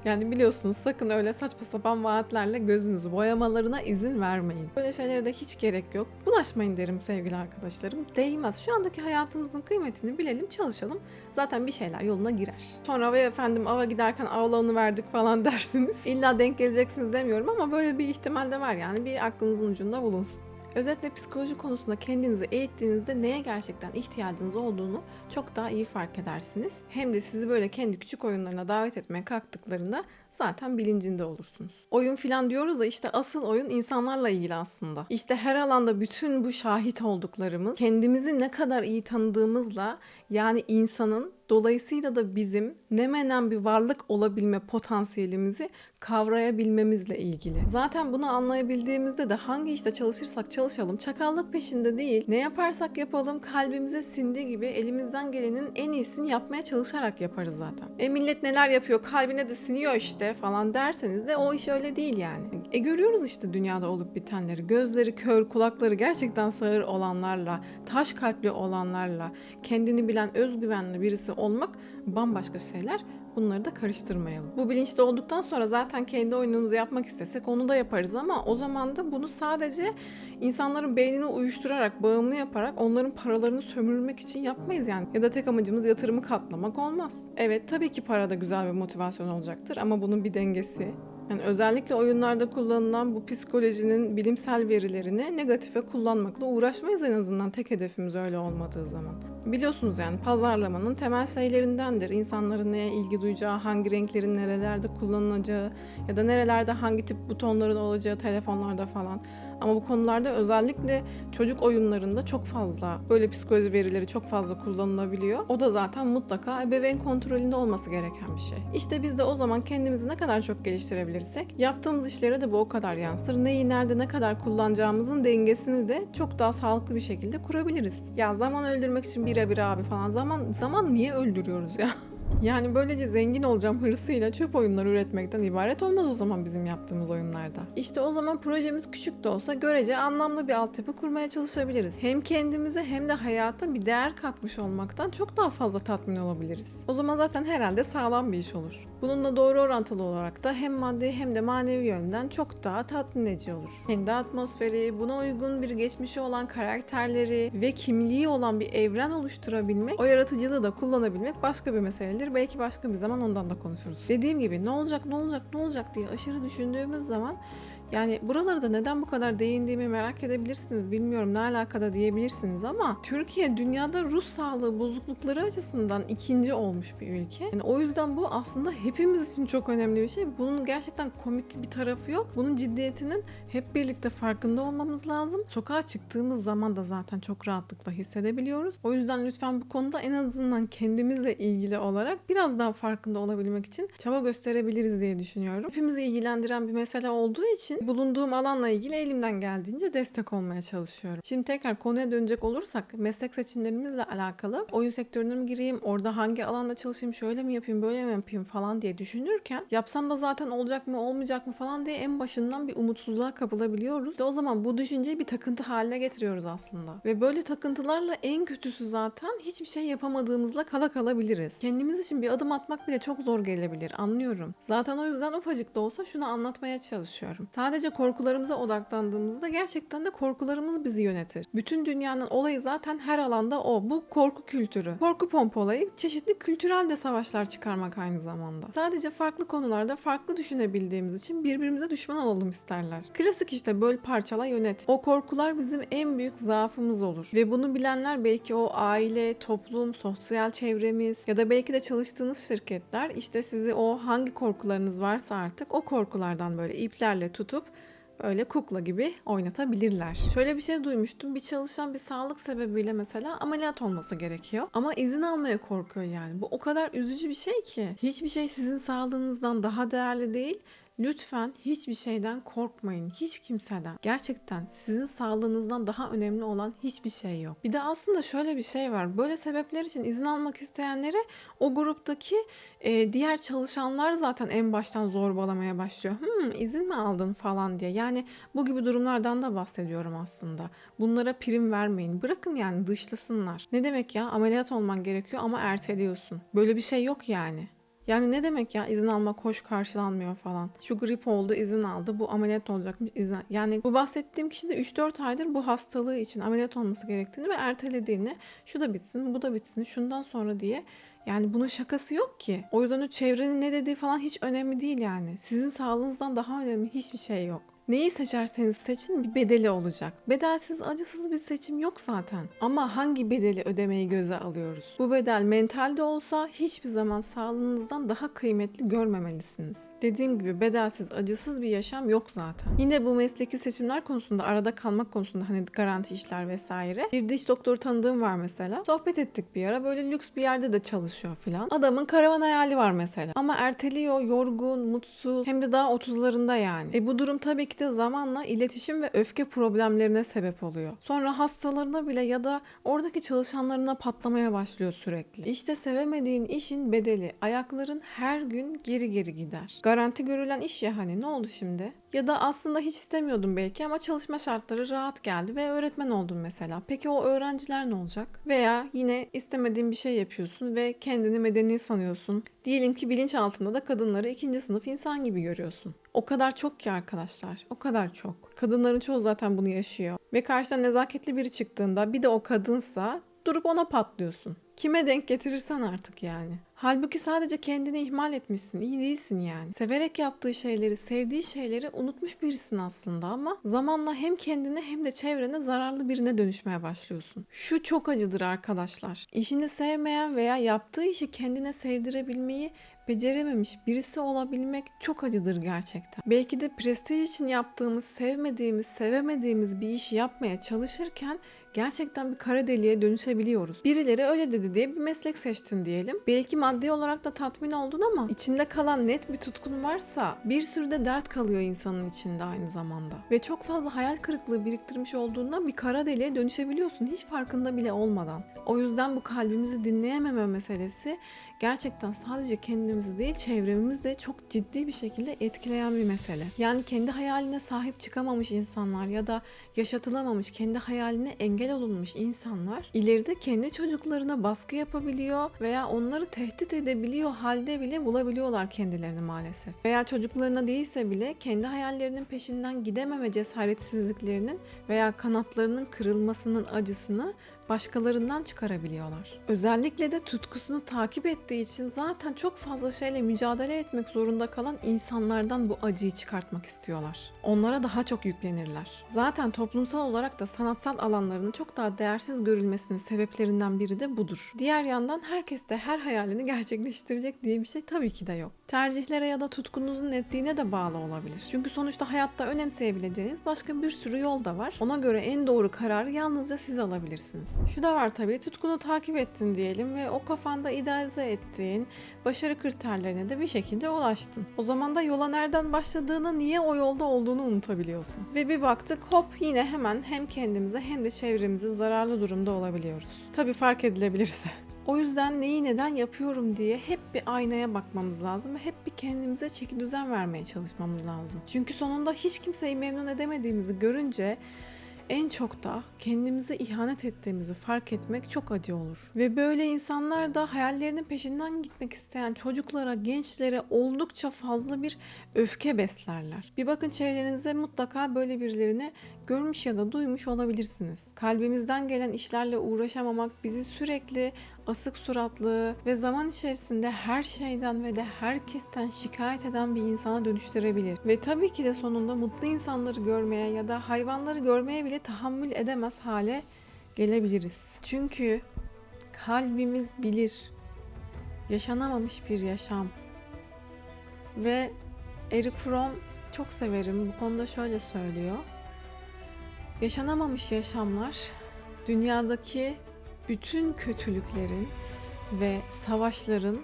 Yani biliyorsunuz sakın öyle saçma sapan vaatlerle gözünüzü boyamalarına izin vermeyin. Böyle şeylere de hiç gerek yok. Bulaşmayın derim sevgili arkadaşlarım. Değmez. Şu andaki hayatımızın kıymetini bilelim, çalışalım. Zaten bir şeyler yoluna girer. Sonra ve efendim ava giderken avlanı verdik falan dersiniz. İlla denk geleceksiniz demiyorum ama böyle bir ihtimal de var yani. Bir aklınızın ucunda bulunsun. Özetle psikoloji konusunda kendinizi eğittiğinizde neye gerçekten ihtiyacınız olduğunu çok daha iyi fark edersiniz. Hem de sizi böyle kendi küçük oyunlarına davet etmeye kalktıklarında zaten bilincinde olursunuz. Oyun filan diyoruz da işte asıl oyun insanlarla ilgili aslında. İşte her alanda bütün bu şahit olduklarımız kendimizi ne kadar iyi tanıdığımızla, yani insanın dolayısıyla da bizim ne menen bir varlık olabilme potansiyelimizi kavrayabilmemizle ilgili. Zaten bunu anlayabildiğimizde de hangi işte çalışırsak çalışalım çakallık peşinde değil, ne yaparsak yapalım kalbimize sindiği gibi elimizden gelenin en iyisini yapmaya çalışarak yaparız zaten. Millet neler yapıyor, kalbine de siniyor işte falan derseniz de o iş öyle değil yani. Görüyoruz işte dünyada olup bitenleri. Gözleri kör, kulakları gerçekten sağır olanlarla, taş kalpli olanlarla, kendini bilen özgüvenli birisi olmak bambaşka şeyler. Bunları da karıştırmayalım. Bu bilinçte olduktan sonra zaten kendi oyunumuzu yapmak istesek onu da yaparız ama o zaman da bunu sadece insanların beynini uyuşturarak, bağımlı yaparak onların paralarını sömürmek için yapmayız yani. Ya da tek amacımız yatırımı katlamak olmaz. Evet tabii ki para da güzel bir motivasyon olacaktır ama bunun bir dengesi. Yani özellikle oyunlarda kullanılan bu psikolojinin bilimsel verilerini negatife kullanmakla uğraşmayız en azından tek hedefimiz öyle olmadığı zaman. Biliyorsunuz yani pazarlamanın temel şeylerindendir. İnsanların neye ilgi duyacağı, hangi renklerin nerelerde kullanılacağı ya da nerelerde hangi tip butonların olacağı telefonlarda falan. Ama bu konularda özellikle çocuk oyunlarında çok fazla böyle psikoloji verileri çok fazla kullanılabiliyor. O da zaten mutlaka ebeveyn kontrolünde olması gereken bir şey. İşte biz de o zaman kendimizi ne kadar çok geliştirebilirsek yaptığımız işlere de bu o kadar yansır. Neyi nerede ne kadar kullanacağımızın dengesini de çok daha sağlıklı bir şekilde kurabiliriz. Ya zaman öldürmek için bire abi falan. Zaman niye öldürüyoruz ya? Yani böylece zengin olacağım hırsıyla çöp oyunları üretmekten ibaret olmaz o zaman bizim yaptığımız oyunlarda. İşte o zaman projemiz küçük de olsa görece anlamlı bir altyapı kurmaya çalışabiliriz. Hem kendimize hem de hayata bir değer katmış olmaktan çok daha fazla tatmin olabiliriz. O zaman zaten herhalde sağlam bir iş olur. Bununla doğru orantılı olarak da hem maddi hem de manevi yönden çok daha tatmin edici olur. Kendi atmosferi, buna uygun bir geçmişi olan karakterleri ve kimliği olan bir evren oluşturabilmek, o yaratıcılığı da kullanabilmek başka bir meseledir. Belki başka bir zaman ondan da konuşuruz. Dediğim gibi ne olacak diye aşırı düşündüğümüz zaman yani buraları da neden bu kadar değindiğimi merak edebilirsiniz. Bilmiyorum ne alakada diyebilirsiniz ama Türkiye dünyada ruh sağlığı bozuklukları açısından ikinci olmuş bir ülke. Yani o yüzden bu aslında hepimiz için çok önemli bir şey. Bunun gerçekten komik bir tarafı yok. Bunun ciddiyetinin hep birlikte farkında olmamız lazım. Sokağa çıktığımız zaman da zaten çok rahatlıkla hissedebiliyoruz. O yüzden lütfen bu konuda en azından kendimizle ilgili olarak biraz daha farkında olabilmek için çaba gösterebiliriz diye düşünüyorum. Hepimizi ilgilendiren bir mesele olduğu için bulunduğum alanla ilgili elimden geldiğince destek olmaya çalışıyorum. Şimdi tekrar konuya dönecek olursak meslek seçimlerimizle alakalı oyun sektörüne mi gireyim, orada hangi alanda çalışayım, şöyle mi yapayım, böyle mi yapayım falan diye düşünürken yapsam da zaten olacak mı olmayacak mı falan diye en başından bir umutsuzluğa kapılabiliyoruz. İşte o zaman bu düşünceyi bir takıntı haline getiriyoruz aslında. Ve böyle takıntılarla en kötüsü zaten hiçbir şey yapamadığımızla kalabiliriz. Kendimiz için bir adım atmak bile çok zor gelebilir, anlıyorum. Zaten o yüzden ufacık da olsa şunu anlatmaya çalışıyorum. Sadece korkularımıza odaklandığımızda gerçekten de korkularımız bizi yönetir. Bütün dünyanın olayı zaten her alanda o. Bu korku kültürü. Korku pompalayıp çeşitli kültürel de savaşlar çıkarmak aynı zamanda. Sadece farklı konularda farklı düşünebildiğimiz için birbirimize düşman olalım isterler. Klasik işte böl parçala yönet. O korkular bizim en büyük zaafımız olur. Ve bunu bilenler belki o aile, toplum, sosyal çevremiz ya da belki de çalıştığınız şirketler işte sizi o hangi korkularınız varsa artık o korkulardan böyle iplerle tutup öyle kukla gibi oynatabilirler. Şöyle bir şey duymuştum. Bir çalışan bir sağlık sebebiyle mesela ameliyat olması gerekiyor. Ama izin almaya korkuyor yani. Bu o kadar üzücü bir şey ki. Hiçbir şey sizin sağlığınızdan daha değerli değil. Lütfen hiçbir şeyden korkmayın. Hiç kimseden. Gerçekten sizin sağlığınızdan daha önemli olan hiçbir şey yok. Bir de aslında şöyle bir şey var. Böyle sebepler için izin almak isteyenlere o gruptaki diğer çalışanlar zaten en baştan zorbalamaya başlıyor. İzin mi aldın falan diye. Yani bu gibi durumlardan da bahsediyorum aslında. Bunlara prim vermeyin. Bırakın yani dışlasınlar. Ne demek ya? Ameliyat olman gerekiyor ama erteliyorsun. Böyle bir şey yok yani. Yani ne demek ya izin almak hoş karşılanmıyor falan. Şu grip oldu izin aldı, bu ameliyat olacakmış izin. Yani bu bahsettiğim kişi de 3-4 aydır bu hastalığı için ameliyat olması gerektiğini ve ertelediğini, şu da bitsin bu da bitsin şundan sonra diye. Yani bunun şakası yok ki. O yüzden o çevrenin ne dediği falan hiç önemli değil yani. Sizin sağlığınızdan daha önemli hiçbir şey yok. Neyi seçerseniz seçin bir bedeli olacak. Bedelsiz, acısız bir seçim yok zaten. Ama hangi bedeli ödemeyi göze alıyoruz? Bu bedel mental de olsa hiçbir zaman sağlığınızdan daha kıymetli görmemelisiniz. Dediğim gibi bedelsiz, acısız bir yaşam yok zaten. Yine bu mesleki seçimler konusunda, arada kalmak konusunda hani garanti işler vesaire. Bir diş doktoru tanıdığım var mesela. Sohbet ettik bir ara. Böyle lüks bir yerde de çalışıyor filan. Adamın karavan hayali var mesela. Ama erteliyor, yorgun, mutsuz. Hem de daha 30'larında yani. Bu durum tabii ki de zamanla iletişim ve öfke problemlerine sebep oluyor. Sonra hastalarına bile ya da oradaki çalışanlarına patlamaya başlıyor sürekli. İşte sevemediğin işin bedeli. Ayakların her gün geri geri gider. Garanti görülen iş ya hani ne oldu şimdi? Ya da aslında hiç istemiyordum belki ama çalışma şartları rahat geldi ve öğretmen oldum mesela. Peki o öğrenciler ne olacak? Veya yine istemediğin bir şey yapıyorsun ve kendini medeni sanıyorsun. Diyelim ki bilinçaltında da kadınları ikinci sınıf insan gibi görüyorsun. O kadar çok ki arkadaşlar. O kadar çok. Kadınların çoğu zaten bunu yaşıyor. Ve karşına nezaketli biri çıktığında bir de o kadınsa durup ona patlıyorsun. Kime denk getirirsen artık yani. Halbuki sadece kendini ihmal etmişsin, iyi değilsin yani. Severek yaptığı şeyleri, sevdiği şeyleri unutmuş birisin aslında ama zamanla hem kendine hem de çevrene zararlı birine dönüşmeye başlıyorsun. Şu çok acıdır arkadaşlar. İşini sevmeyen veya yaptığı işi kendine sevdirebilmeyi becerememiş birisi olabilmek çok acıdır gerçekten. Belki de prestij için yaptığımız, sevmediğimiz, sevemediğimiz bir işi yapmaya çalışırken gerçekten bir kara deliğe dönüşebiliyoruz. Birileri öyle dedi diye bir meslek seçtin diyelim. Belki maddi olarak da tatmin oldun ama içinde kalan net bir tutkun varsa bir sürü de dert kalıyor insanın içinde aynı zamanda. Ve çok fazla hayal kırıklığı biriktirmiş olduğunda bir kara deliğe dönüşebiliyorsun hiç farkında bile olmadan. O yüzden bu kalbimizi dinleyememe meselesi gerçekten sadece kendimizi değil çevremizi de çok ciddi bir şekilde etkileyen bir mesele. Yani kendi hayaline sahip çıkamamış insanlar ya da yaşatılamamış, kendi hayaline engel olunmuş insanlar ileride kendi çocuklarına baskı yapabiliyor veya onları tehdit edebiliyor halde bile bulabiliyorlar kendilerini maalesef. Veya çocuklarına değilse bile kendi hayallerinin peşinden gidememe cesaretsizliklerinin veya kanatlarının kırılmasının acısını başkalarından çıkarabiliyorlar. Özellikle de tutkusunu takip ettiği için zaten çok fazla şeyle mücadele etmek zorunda kalan insanlardan bu acıyı çıkartmak istiyorlar. Onlara daha çok yüklenirler. Zaten toplumsal olarak da sanatsal alanlarının çok daha değersiz görülmesinin sebeplerinden biri de budur. Diğer yandan herkes de her hayalini gerçekleştirecek diye bir şey tabii ki de yok. Tercihlere ya da tutkunuzun netliğine de bağlı olabilir. Çünkü sonuçta hayatta önemseyebileceğiniz başka bir sürü yol da var. Ona göre en doğru kararı yalnızca siz alabilirsiniz. Şu da var tabii, tutkunu takip ettin diyelim ve o kafanda idealize ettiğin başarı kriterlerine de bir şekilde ulaştın. O zaman da yola nereden başladığını, niye o yolda olduğunu unutabiliyorsun. Ve bir baktık hop yine hemen hem kendimize hem de çevremize zararlı durumda olabiliyoruz. Tabii fark edilebilirse. O yüzden neyi neden yapıyorum diye hep bir aynaya bakmamız lazım ve hep bir kendimize çekidüzen vermeye çalışmamız lazım. Çünkü sonunda hiç kimseyi memnun edemediğimizi görünce en çok da kendimize ihanet ettiğimizi fark etmek çok acı olur. Ve böyle insanlar da hayallerinin peşinden gitmek isteyen çocuklara, gençlere oldukça fazla bir öfke beslerler. Bir bakın çevrenize, mutlaka böyle birilerini görmüş ya da duymuş olabilirsiniz. Kalbimizden gelen işlerle uğraşamamak bizi sürekli asık suratlı ve zaman içerisinde her şeyden ve de herkesten şikayet eden bir insana dönüştürebilir. Ve tabii ki de sonunda mutlu insanları görmeye ya da hayvanları görmeye bile tahammül edemez hale gelebiliriz. Çünkü kalbimiz bilir yaşanamamış bir yaşam. Ve Erich Fromm, çok severim, bu konuda şöyle söylüyor. Yaşanamamış yaşamlar dünyadaki bütün kötülüklerin ve savaşların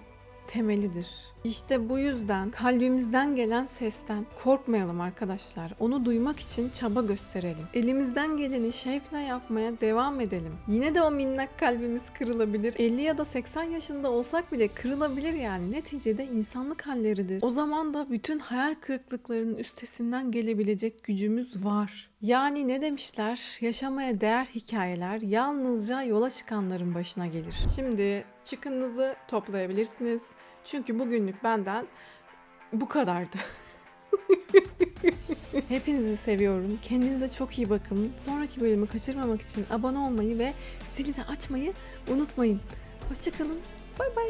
temelidir. İşte bu yüzden kalbimizden gelen sesten korkmayalım arkadaşlar. Onu duymak için çaba gösterelim. Elimizden geleni şevkle yapmaya devam edelim. Yine de o minnak kalbimiz kırılabilir. 50 ya da 80 yaşında olsak bile kırılabilir yani. Neticede insanlık halleridir. O zaman da bütün hayal kırıklıklarının üstesinden gelebilecek gücümüz var. Yani ne demişler? Yaşamaya değer hikayeler yalnızca yola çıkanların başına gelir. Şimdi çıkınınızı toplayabilirsiniz. Çünkü bugünlük benden bu kadardı. Hepinizi seviyorum. Kendinize çok iyi bakın. Sonraki bölümü kaçırmamak için abone olmayı ve zili de açmayı unutmayın. Hoşça kalın. Bay bay.